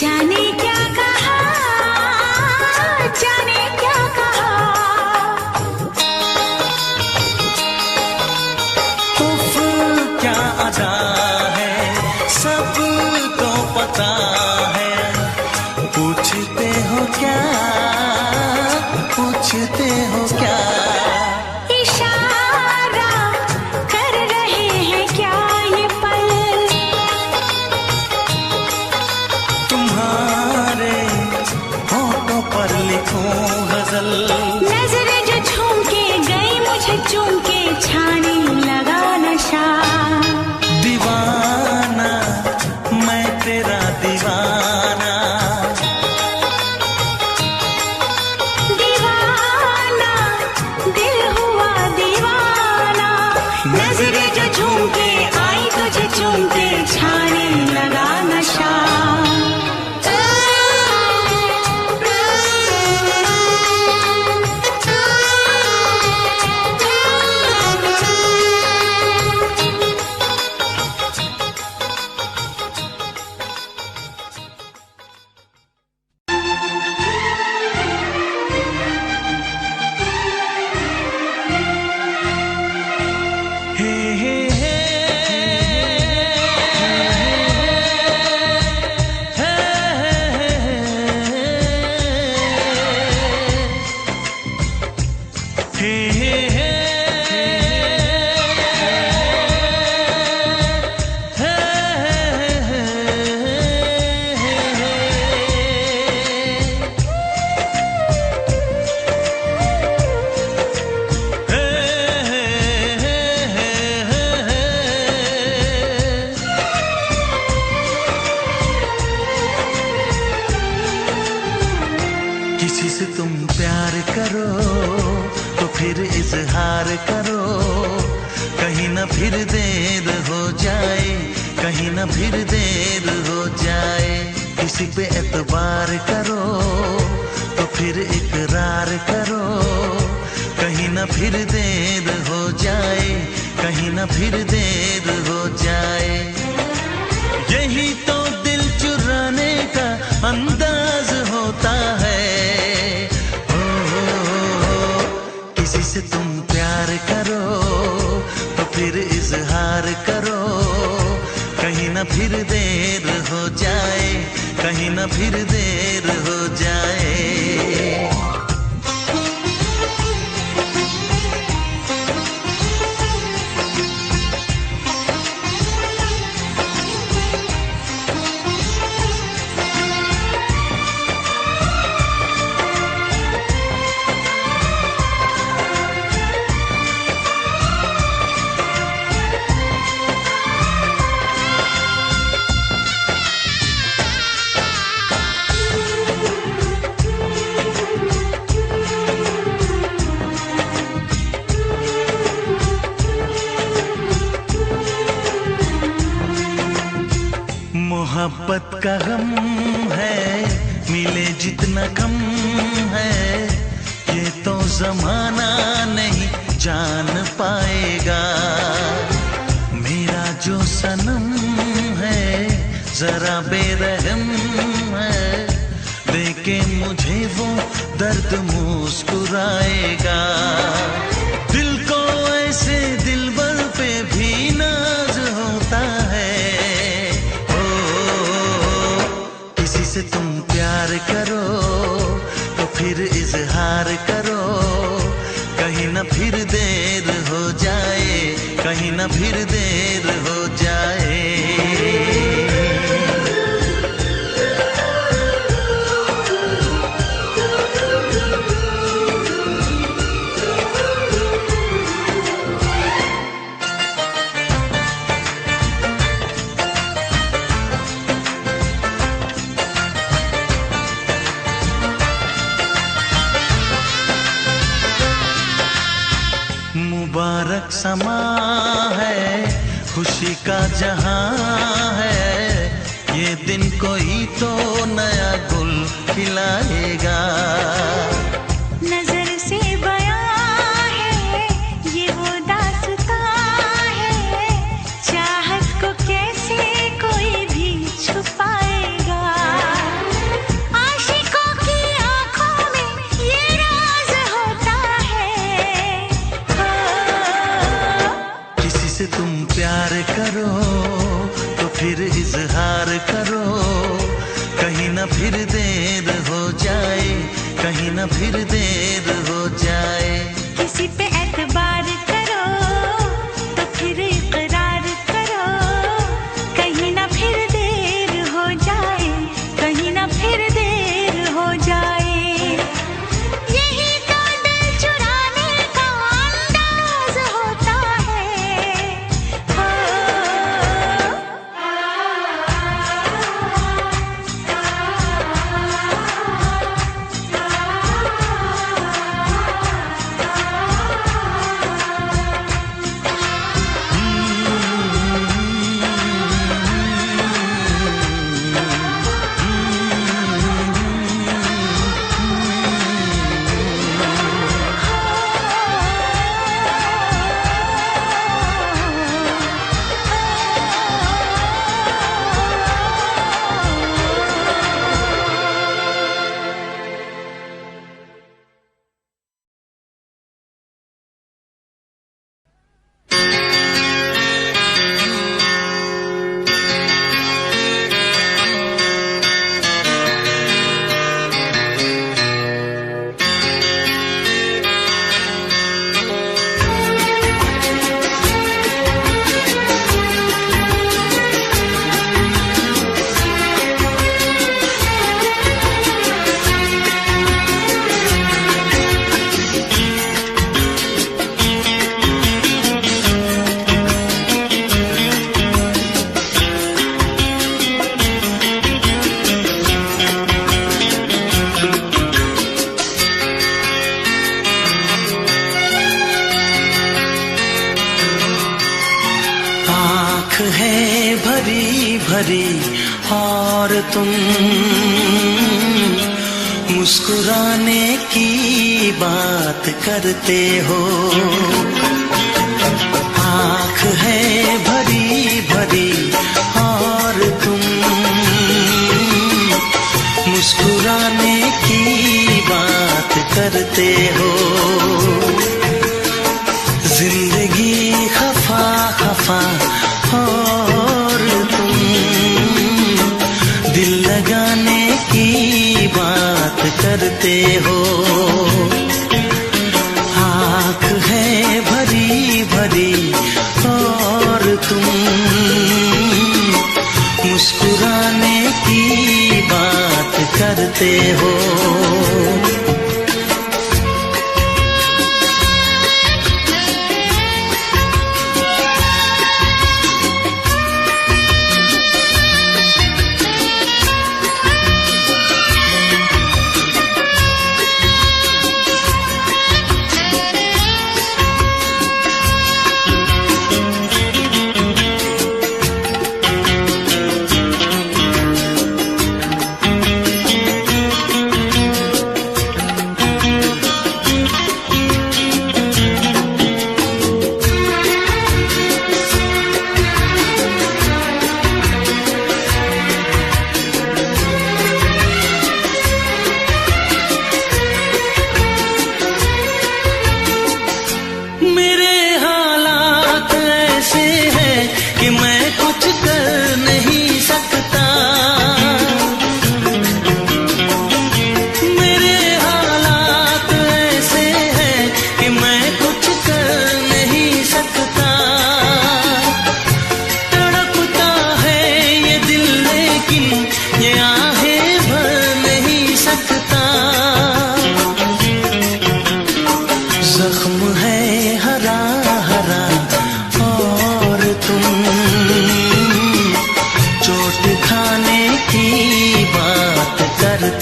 जाने क्या कहा, जाने क्या कहा। उफ क्या अदा है सबको पता है। पूछते हो क्या, पूछते हो क्या। इशारा कर रहे हैं क्या ये पल। तुम्हारे होठों पर लिखूं गजल। नजरें जो झूम के गई मुझे चूम के छाने लगा नशा। दीवाना मैं तेरा दीवाना। दीवाना दिल हुआ दीवाना। नजरें जो झूम के आई तुझे चूम के छाने लगा नशा। हे हे हे किसी से तुम प्यार करो तो फिर इजहार करो। कहीं ना फिर देर हो जाए, कहीं ना फिर देर हो जाए। किसी पे एतबार करो तो फिर इकरार करो। कहीं ना फिर देर हो जाए, कहीं ना फिर देर हो जाए। यही तो दिल चुराने का अंदाज होता है। किसी से तुम प्यार करो तो फिर इजहार करो। कहीं ना फिर देर हो जाए, कहीं ना फिर देर हो जाए। मोहब्बत का गम है मिले जितना कम है। ये तो जमाना नहीं जान पाएगा। मेरा जो सनम है जरा बेरहम है। देके मुझे वो दर्द मुस्कुराएगा। दिल को ऐसे दिलबर पे भी नाज होता है। ओ, किसी से तुम प्यार करो तो फिर इजहार करो, कहीं ना फिर देर हो जाए, कहीं ना फिर देर हो जाए। मुबारक समा है, खुशी का जहां है, ये दिन कोई तो नया गुल खिलाएगा। नजर से बयां है ये वो दास्तां है, चाहत को कैसे कोई भी छुपाएगा। आशिकों की आंखों में ये राज होता है। किसी से तुम प्यार करो तो फिर इजहार करो, कहीं ना फिर देर हो जाए, कहीं ना फिर देर हो जाए। किसी पे एतबार करो तो फिर इकरार करो, कहीं ना फिर देर हो जाए, कहीं ना फिर देर हो जाए। यही तो दिल चुराने का अंदाज होता है। है भरी भरी और तुम मुस्कुराने की बात करते हो। आँख है भरी भरी और तुम मुस्कुराने की बात करते हो। जिंदगी खफा खफा और तुम दिल लगाने की बात करते हो। आँख है भरी भरी और तुम मुस्कुराने की बात करते हो।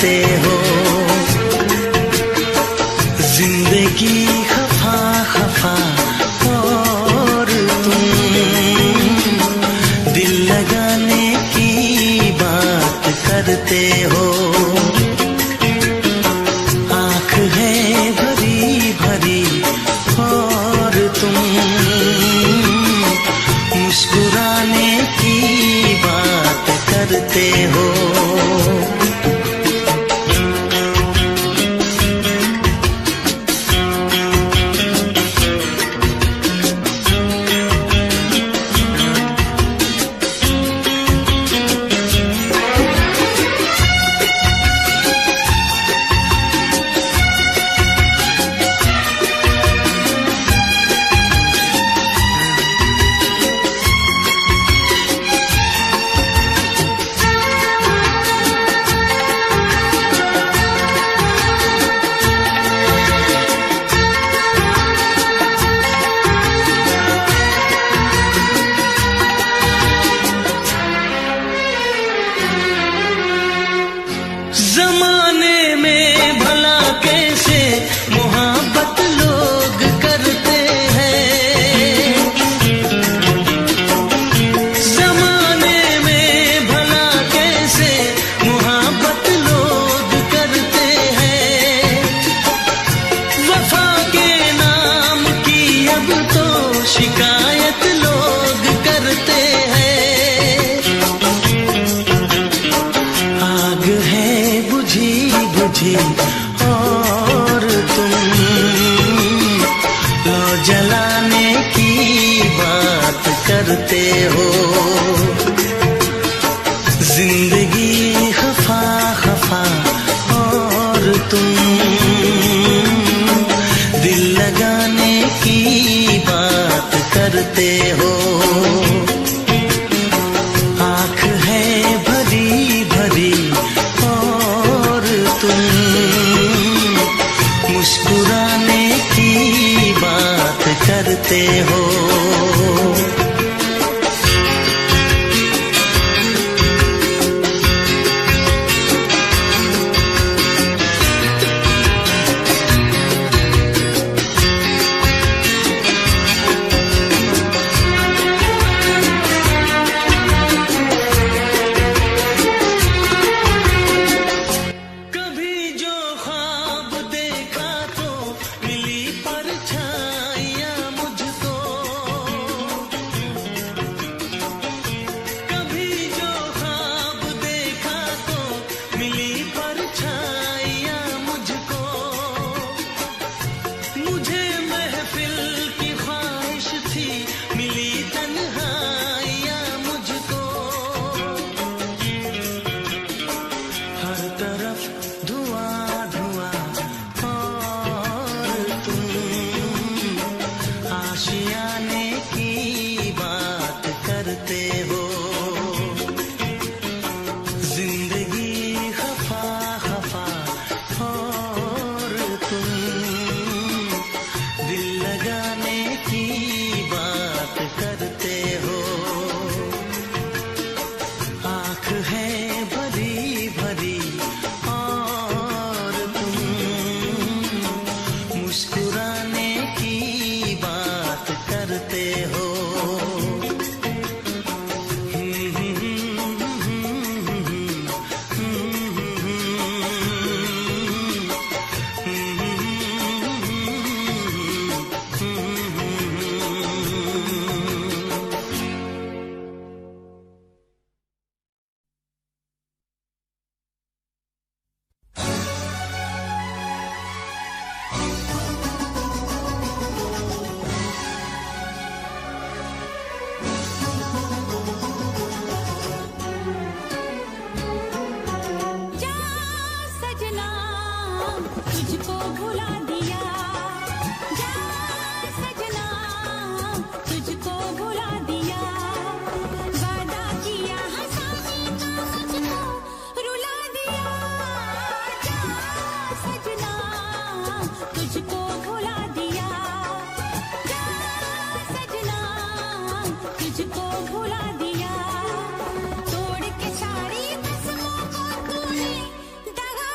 करते हो। जिंदगी खफा खफा और तुम दिल लगाने की बात करते हो। आँख है भरी भरी और तुम मुस्कुराने की बात करते हो। जमाने में भला कैसे मोहब्बत लोग करते हैं। जमाने में भला कैसे मोहब्बत लोग करते हैं। वफा के नाम की अब तो शिकायत लोग करते हैं। आग है बुझी बुझी और तुम लो जलाने की बात करते हो। जिंदगी खफा खफा और तुम दिल लगाने की बात करते हो। आँख है भरी भरी और तुम मुस्कुराने की बात करते हो। कभी जो ख्वाब देखा तो मिली परछाइयाँ मुझको। कभी जो ख्वाब देखा तो मिली परछाइयाँ मुझको। मुझे महफिल की ख्वाहिश थी मिली तन्हाइयाँ मुझको। हर तरफ धुआं धुआं और तुम आशियाने की बात करते हो। जिंदगी खफा खफा और तुम दिल लगाने की बात करते हो। आँख है भरी भरी और तुम मुस्कुराने की बात करते हो। जा सजना तुझको भुला दिया। जा सजना तुझको भुला दिया। वादा किया हंसाने का मुझको रुला दिया। जा सजना तुझको भुला दिया। जा सजना तुझको भुला दिया। तोड़ के सारी कसमों को तूने दगा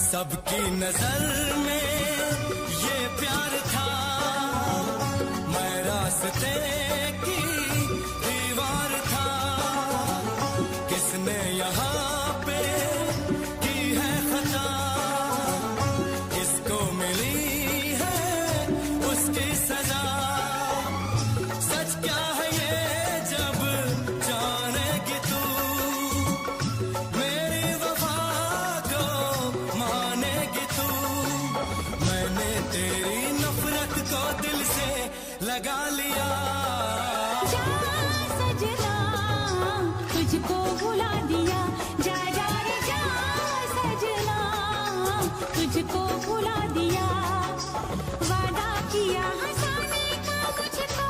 सबकी नजर में ये प्यार था, मैं रास्ते की दीवार था। किसने यहाँ पे की है खता, इसको मिली है उसकी सजा। सच क्या है ये जब जानेगी तू, मेरी वफा को मानेगी तू। मैंने तेरी नफरत को दिल से लगा लिया। जा सजना तुझको भुला दिया, जा जा रे जा सजना तुझको भुला दिया। वादा किया हंसाने का मुझको,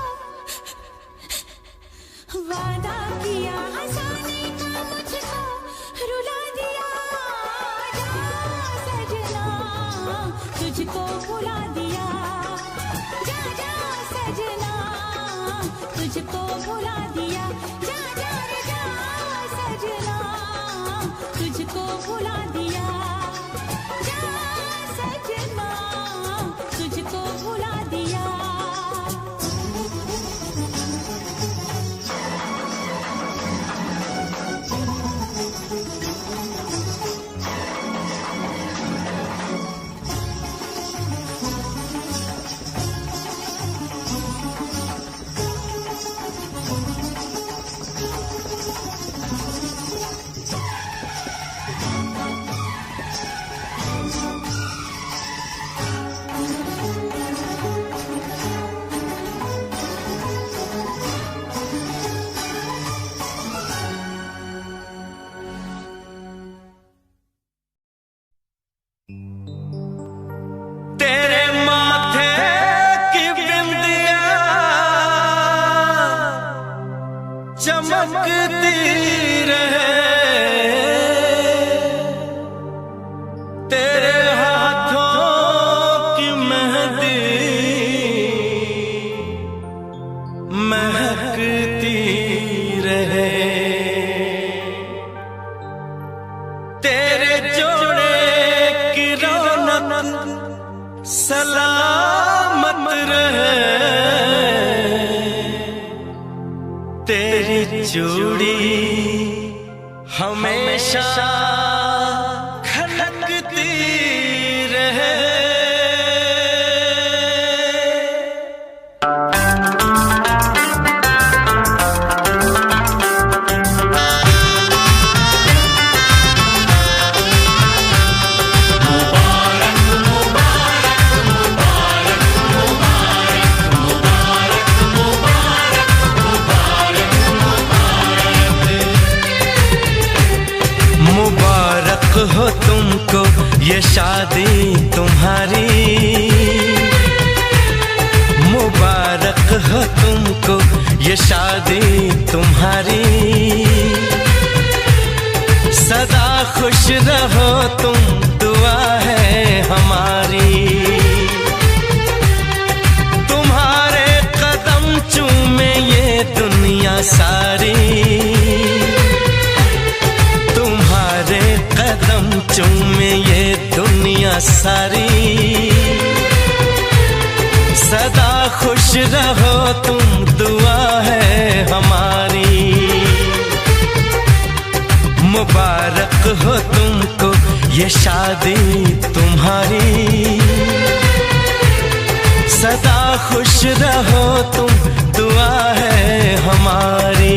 वादा किया हंसाने का मुझको रुला दिया। जा सजना तुझको भुला दिया, जा जा सजना तुझको भुला दिया। जा जा रे जा सजना तुझको भुला दिया, जा सजना तुझको भुला दिया। तेरे माथे की बिंदिया चमकती रहे, तेरे हाथों की मेहंदी सलामत रहे तेरी चूड़ी हमेशा खनकती रहे। मुबारक हो तुमको ये शादी तुम्हारी, मुबारक हो तुमको ये शादी तुम्हारी। सदा खुश रहो तुम, दुआ है हमारी। तुम्हारे कदम चूमे ये दुनिया सारी, कदम चूमे ये दुनिया सारी। सदा खुश रहो तुम, दुआ है हमारी। मुबारक हो तुमको ये शादी तुम्हारी। सदा खुश रहो तुम, दुआ है हमारी।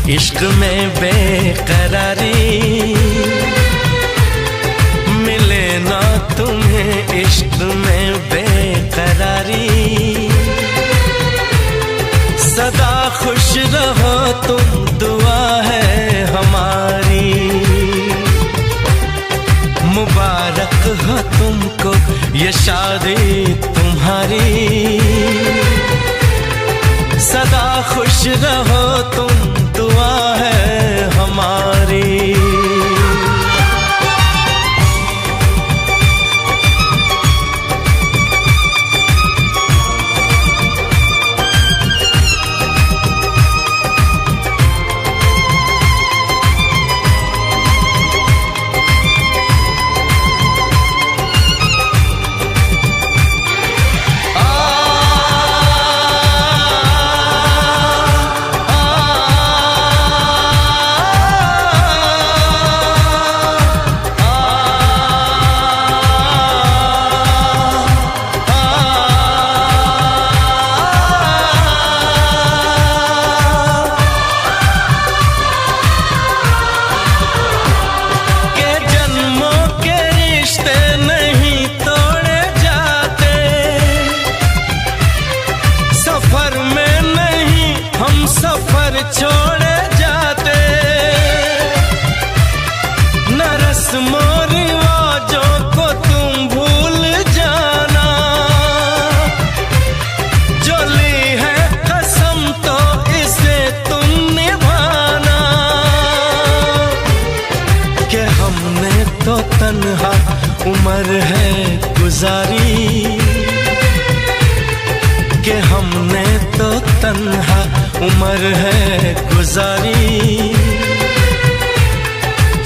इश्क में बेकरारी मिले ना तुम्हें, इश्क में बेकरारी। सदा खुश रहो तुम, दुआ है हमारी। मुबारक हो तुमको ये शादी तुम्हारी। सदा खुश रहो तुम, दुआ है हमारी। छोड़े जाते न रस्मों रिवाजों को तुम भूल जाना। जो ली है कसम तो इसे तुम निभाना। कि हमने तो तन्हा उम्र है गुजारी, कि हमने तो तन्हा उम्र है गुजारी।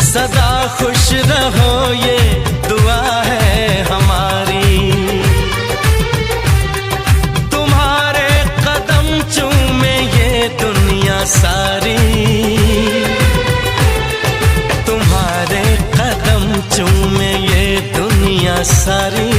सदा खुश रहो ये दुआ है हमारी। तुम्हारे कदम चूमे ये दुनिया सारी। तुम्हारे कदम चूमे ये दुनिया सारी।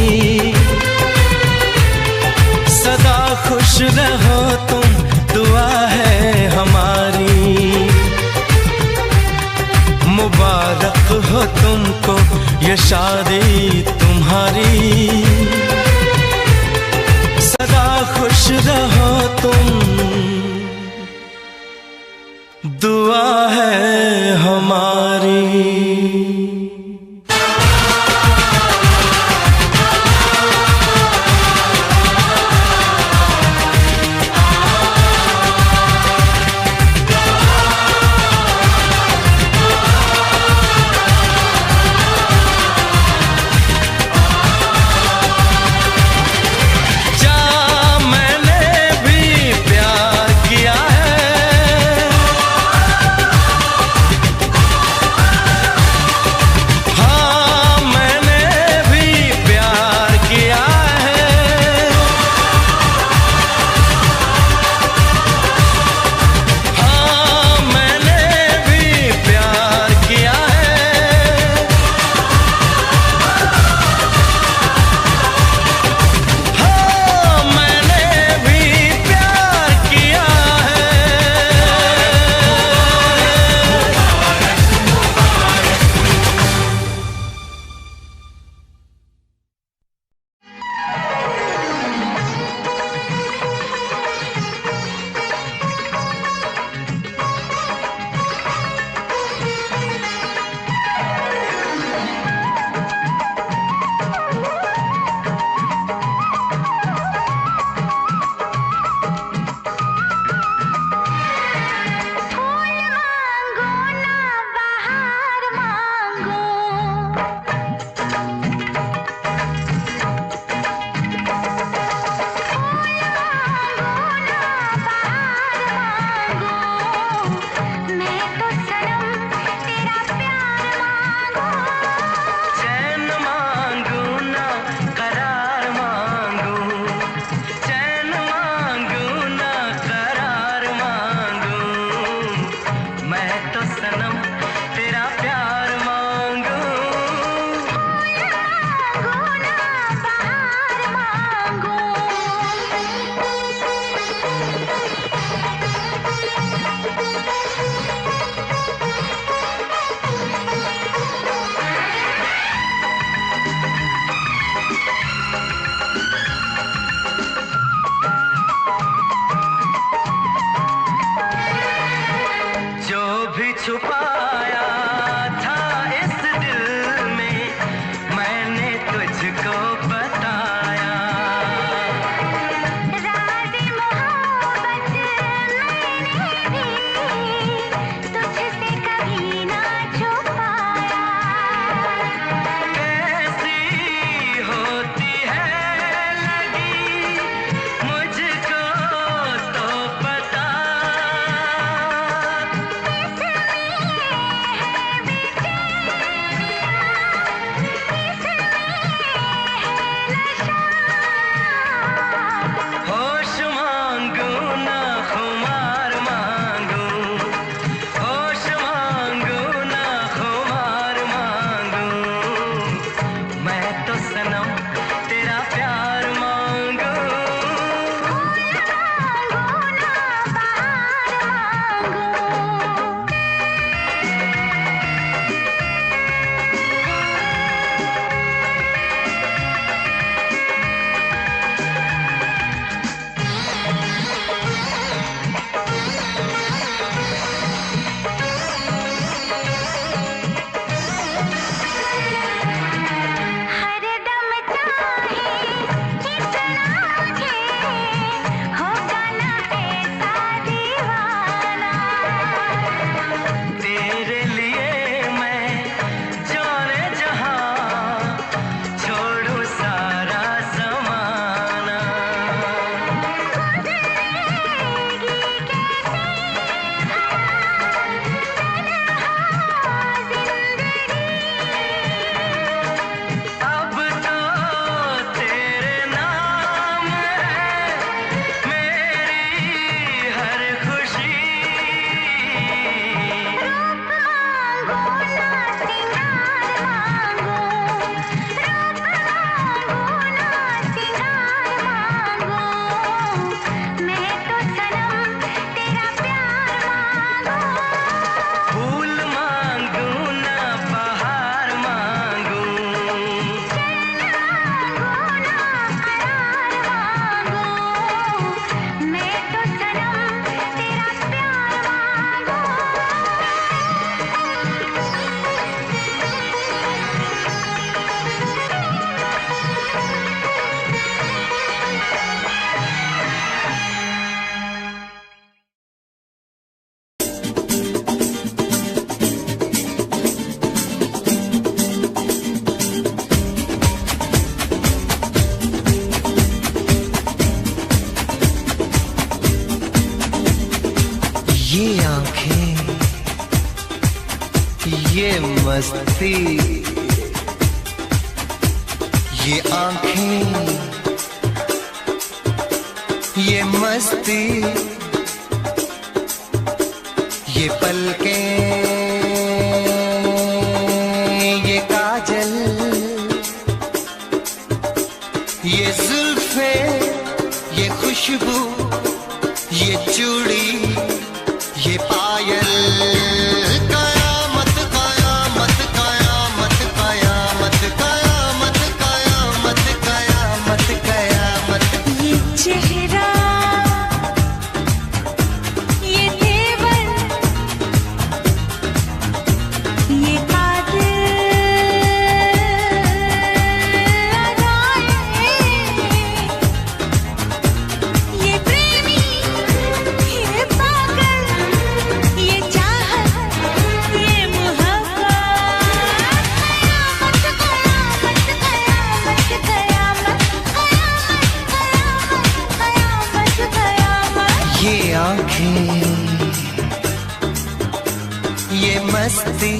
ये आंखें, ये मस्ती, ये आंखें, ये मस्ती, ये पलकें, ये काजल, ये जुल्फे, ये खुशबू, ये चूड़ी, ये पायल, कयामत कयामत कयामत कयामत कयामत कयामत कयामत कयामत। ये चेहरा, ये तेवर, ये कातिल अदाएं, ये प्रेमी, ये पागल, ये चाहत, ये मोहब्बत, कयामत कयामत कयामत कयामत कयामत कयामत कयामत। ये आंखें, ये मस्ती,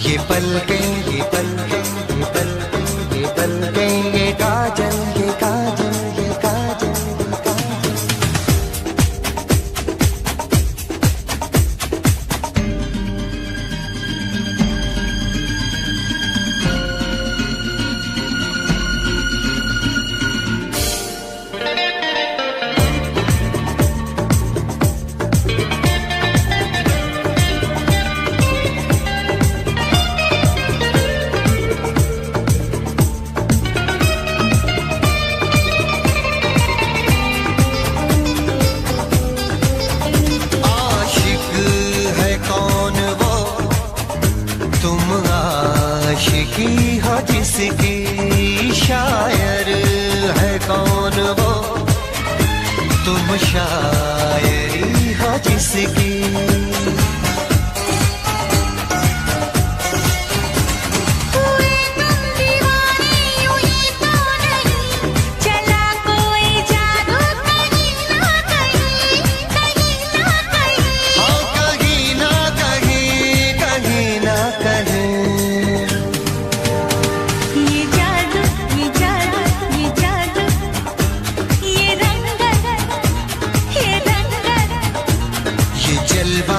ये पलकें, ये पलकें, ये पलकें, ये पलकें, ये काजल, ये काजल, ये काजल, ये काजल। आशिक है कौन वो, तुम आशिकी हो जिसकी, शायर है कौन वो, तुम शायरी हो जिसकी। हुए तुम दीवाने यूं ही तो नहीं, चला कोई जादू कहीं ना कहीं, कहीं ना कहीं। हाँ कहीं ना कहीं, कहीं ना कहीं। ये जादू, ये जादू, ये जादू, ये रंगत, ये रंगत, ये जलवा,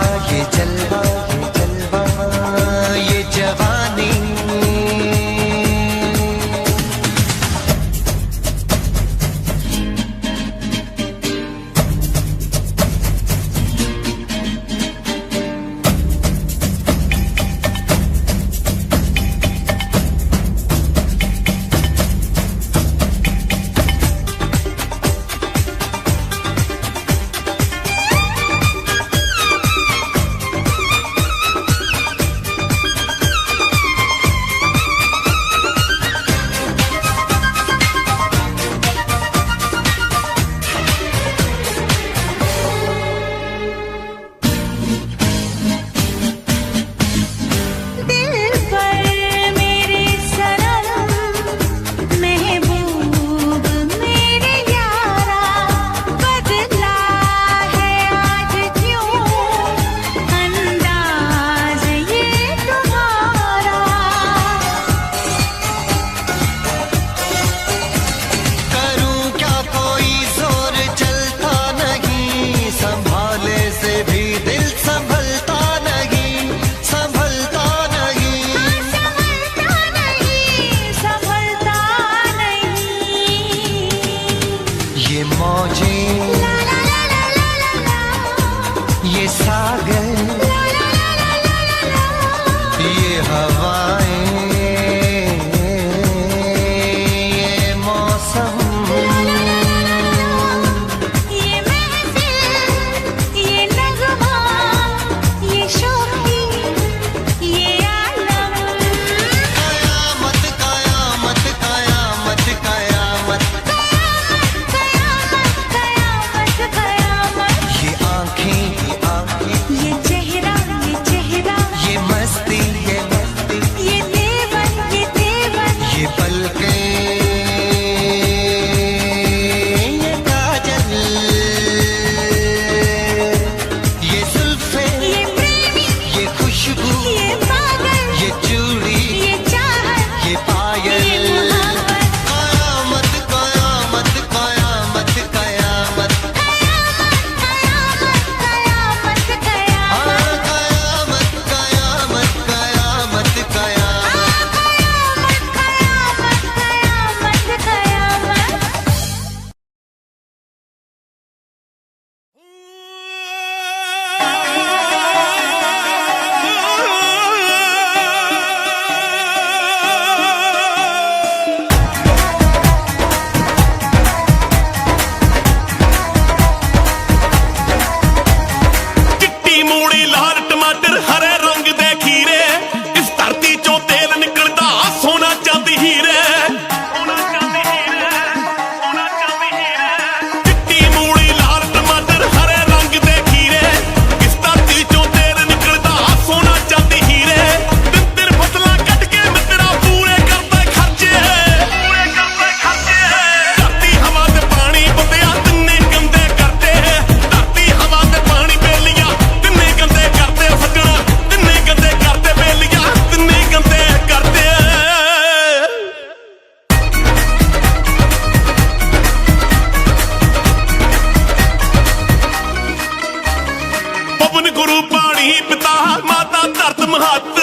ਮਹੱਤ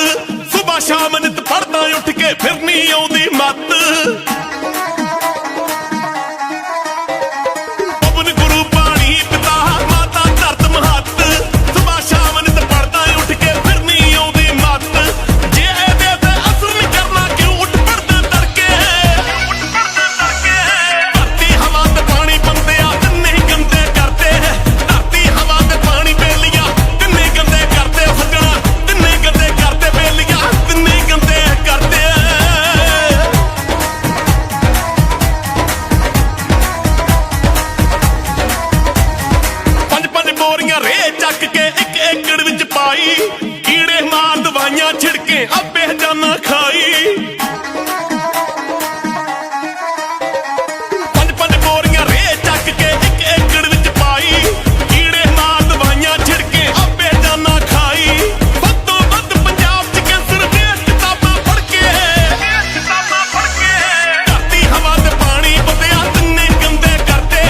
ਸੁਬਾ ਸ਼ਾਮ ਨਿਤ ਪੜਦਾ ਉੱਠ ਕੇ ਫਿਰ ਨਹੀਂ ਆਉਂਦੀ ਮੱਤ ਪਵਨ ਗੁਰੂ ਪਾਣੀ ਪਿਤਾ ਮਾਤਾ ਧਰਤ ਮਹੱਤ ਸੁਬਾ ਸ਼ਾਮ ਨਿਤ ਪੜਦਾ ਉੱਠ ਕੇ ਫਿਰ ਨਹੀਂ ਆਉਂਦੀ ਮੱਤ ਜੇ ਇਹਦੇ ਤੇ ਅਸਰ ਨਹੀਂ ਕਰਨਾ ਕਿਉਂ ਉੱਠ ਪੜਦਾ ਤੜਕੇ ਧਰਤੀ ਹਵਾ ਤੇ ਪਾਣੀ ਬੰਦੇ ਆ ਤਿੰਨੇ ਗੰਦੇ ਕਰਦੇ ਧਰਤੀ ਹਵਾ ਤੇ ਪਾਣੀ ਬੇਲੀਆਂ ਤਿੰਨੇ ਗੰਦੇ ਕਰਦੇ ਸੱਜਣਾ ਤਿੰਨੇ ਗੰਦੇ ਕਰਦੇ ਬੇਲੀਆਂ ਤਿੰਨੇ ਗੰਦੇ ਕਰਦੇ ਪੰਜ ਪੰਜ ਬੋਰੀਆਂ ਰੇ ਚੱਕ ਕੇ ਇੱਕ ਏਕੜ ਵਿੱਚ ਪਾਈ ਕੀੜੇ ਮਾਰ ਦਵਾਈਆਂ ਛਿੜਕੇ ਆਪੇ ਜਾਨਾ ਖਾਈ ਪੰਜ ਪੰਜ ਬੋਰੀਆਂ ਰੇ ਚੱਕ ਕੇ ਇੱਕ ਏਕੜ ਵਿੱਚ ਪਾਈ ਕੀੜੇ ਮਾਰ ਦਵਾਈਆਂ ਛਿੜਕੇ ਆਪੇ ਜਾਨਾ ਖਾਈ ਵੱਧ ਤੋਂ ਵੱਧ ਪੰਜਾਬ 'ਚ ਕੈਂਸਰ ਦੀਆਂ ਕਿਤਾਬਾਂ ਪੜ੍ਹ ਕੇ ਧਰਤੀ ਹਵਾ ਤੇ ਪਾਣੀ ਬੰਦਿਆ ਤਿੰਨੇ ਗੰਦੇ ਕਰਦੇ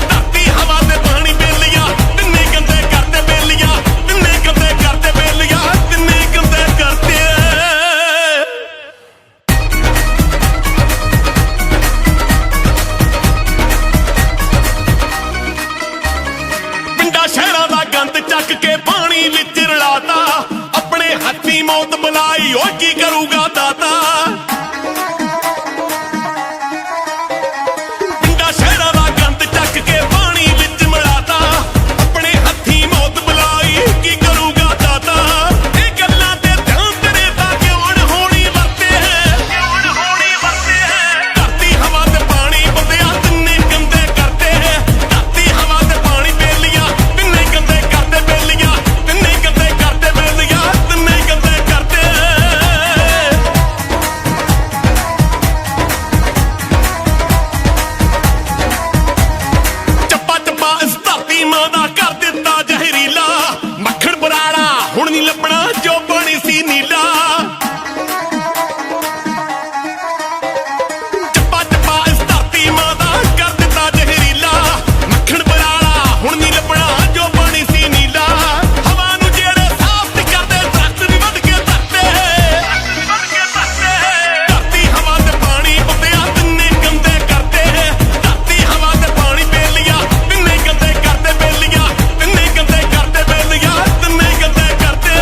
ਧਰਤੀ ਹਵਾ ਤੇ ਪਾਣੀ ਬੇਲੀਆਂ ਤਿੰਨੇ ਗੰਦੇ ਕਰਦੇ ਬੇਲੀਆਂ ਤਿੰਨੇ ਗੰਦੇ ਕਰਦੇ ਬੇਲੀਆਂ ਤਿੰਨੇ ਗੰਦੇ ਕਰਦੇ ਪਿੰਡਾਂ ਸ਼ਹਿਰਾਂ ਦਾ ਗੰਦ ਚੱਕ ਕੇ ਪਾਣੀ ਵਿੱਚ ਰਲਾਤਾ ਆਪਣੇ ਹੱਥੀਂ ਮੌਤ ਬੁਲਾਈ ਓ ਕੀ ਕਰੂਗਾ ਦਾਤਾ ਪਿੰਡਾਂ ਸ਼ਹਿਰਾਂ ਦਾ ਗੰਦ ਚੱਕ ਕੇ ਪਾਣੀ ਵਿੱਚ ਮਿਲਾਤਾ ਆਪਣੇ ਹੱਥੀਂ ਮੌਤ ਬੁਲਾਈ ਕੀ ਕਰੂਗਾ ਦਾਤਾ ਇਹ ਗੱਲਾਂ ਤੇ ਧਿਆਨ ਤੇਰੇ ਤਾਂ ਕਿਉਂ ਹੋਣੀ ਵਰਤੇ ਧਰਤੀ ਹਵਾ ਤੇ ਪਾਣੀ ਬੰਦਿਆ ਤਿੰਨੇ ਗੰਦੇ ਕਰਦੇ ਧਰਤੀ ਹਵਾ ਤੇ ਪਾਣੀ ਬੇਲੀਆਂ ਤਿੰਨੇ ਗੰਦੇ ਕਰਦੇ ਬੇਲੀਆਂ ਤਿੰਨੇ ਗੰਦੇ ਕਰਦੇ ਬੇਲੀਆਂ ਤਿੰਨੇ ਗੰਦੇ ਕਰਦੇ ਚੱਪਾ ਚੱਪਾ ਇਸ ਧਰਤੀ ਮਾਂ ਦਾ ਕਰ ਦਿੱਤਾ ਜ਼ਹਿਰੀਲਾ ਮੱਖਣ ਬਰਾੜਾ ਹੁਣ ਨਹੀਂ ਲੱਭਣਾ ਜੋ ਬਣੀ ਸੀ ਨੀਲਾ ਚੱਪਾ ਚੱਪਾ ਇਸ ਧਰਤੀ ਮਾਂ ਦਾ ਕਰ ਦਿੱਤਾ ਜ਼ਹਿਰੀਲਾ ਮੱਖਣ ਬਰਾੜਾ ਹੁਣ ਨਹੀਂ ਲੱਭਣਾ ਜੋ ਬਣੀ ਸੀ ਨੀਲਾ ਹਵਾ ਨੂੰ ਜਿਹੜੇ ਸਾਫ਼ ਨਹੀਂ ਕਰਦੇ ਦਰਖਤ ਵੀ ਵੱਢ ਕੇ ਧਰਤੇ ਧਰਤੀ ਹਵਾ ਤੇ ਪਾਣੀ ਬੰਦਿਆ ਤਿੰਨੇ ਗੰਦੇ ਕਰਦੇ ਧਰਤੀ ਹਵਾ ਤੇ ਪਾਣੀ ਬੇਲੀਆਂ ਤਿੰਨੇ ਗੰਦੇ ਕਰਦੇ ਬੇਲੀਆਂ ਤਿੰਨੇ ਗੰਦੇ ਕਰਦੇ ਬੇਲੀਆਂ ਤਿੰਨੇ ਗੰਦੇ ਕਰਦੇ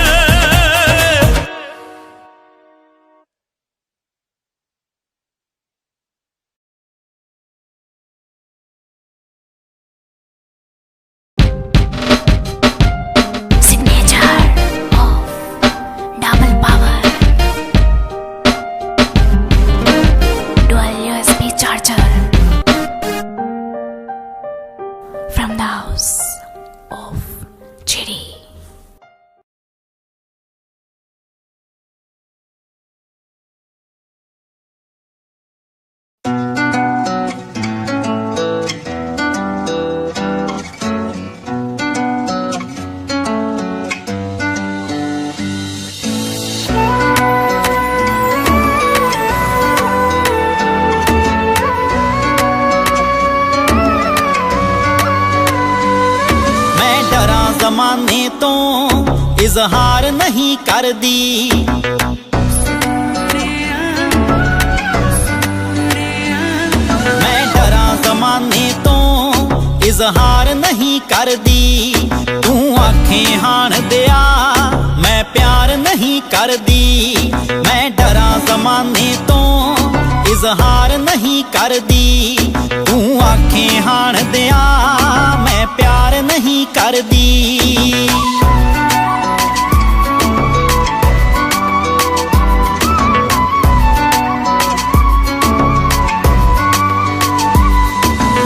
Signature of double power dual USB charger from the house of Chiri. मैं डरा जमाने तो इजहार नहीं कर दी मैं डरा जमाने तो इजहार नहीं कर दी तू आखें हाण दिया मैं प्यार नहीं कर दी मैं डरा जमाने तो इजहार नहीं कर दी तू आखें हाण दिया मैं प्यार नहीं कर दी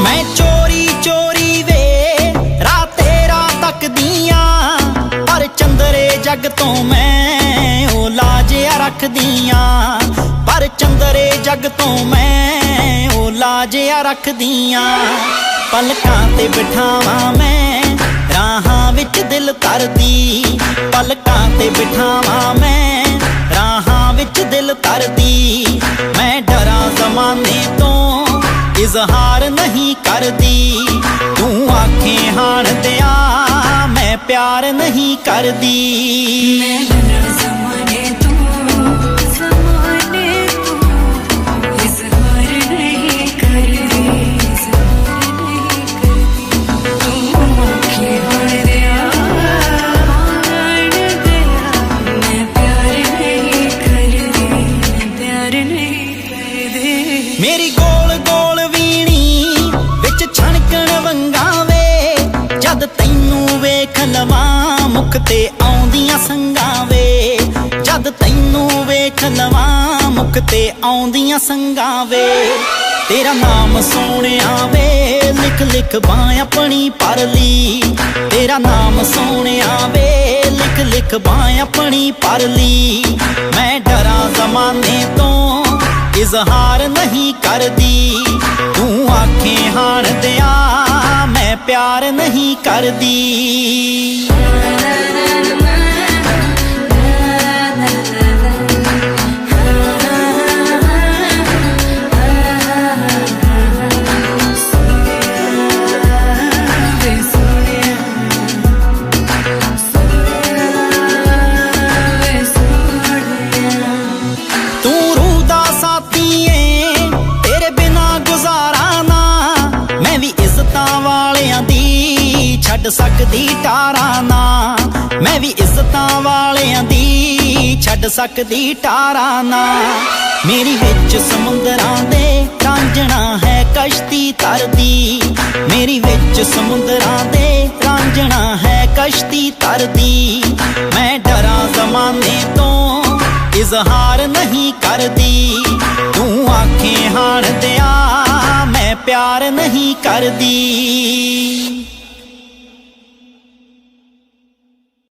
मैं चोरी चोरी वे राते रात तक दिया पर चंदरे जग तो मैं ओ लाजिया रख दिया पर चंदरे जग तो मैं ओ लाजिया रख दिया पलकां ते बिठावां मैं राहां विच दिल तरदी पलकां ते बिठावां मैं राहां विच दिल तरदी मैं डरा जमाने तो इजहार नहीं करदी। तू आखे हाण दिया मैं प्यार नहीं करदी। मैं बिना ज़माने तू इज़हार नहीं करदी, इज़हार नहीं करदी। तू आखे हाण दिया मैं प्यार नहीं करदी, मैं प्यार नहीं करदी। मेरी गोल गोल वीणी विच छणकण वंगा वे, जद तैनू वेख लवां मुख ते आउंदियां संगां वे। जद तैनू वेख लवां मुख ते आउंदियां संगां वे। तेरा नाम सोहणिया वे लिख लिख बां अपनी परली। तेरा नाम सोहणिया वे लिख लिख बां अपनी परली। मैं डरां ज़माने तो इजहार नहीं करदी। तू आखे हाण दिया मैं प्यार नहीं करदी। तू रूह दा साथी ऐ तेरे बिना गुजारा ना। मैं भी इज्जतां वालियां दी छड्ड सकदी टारा ना। मैं भी इज्जतां वालियां दी छड्ड सकदी टारा ना। मेरी विच समुंदरां दे रांझणा है कश्ती तरदी। मेरी विच समुंदरां दे रांझणा है कश्ती तरदी। मैं डरां ज़माने तो इजहार नहीं करदी। तू आखे हाण दिया मैं प्यार नहीं करदी।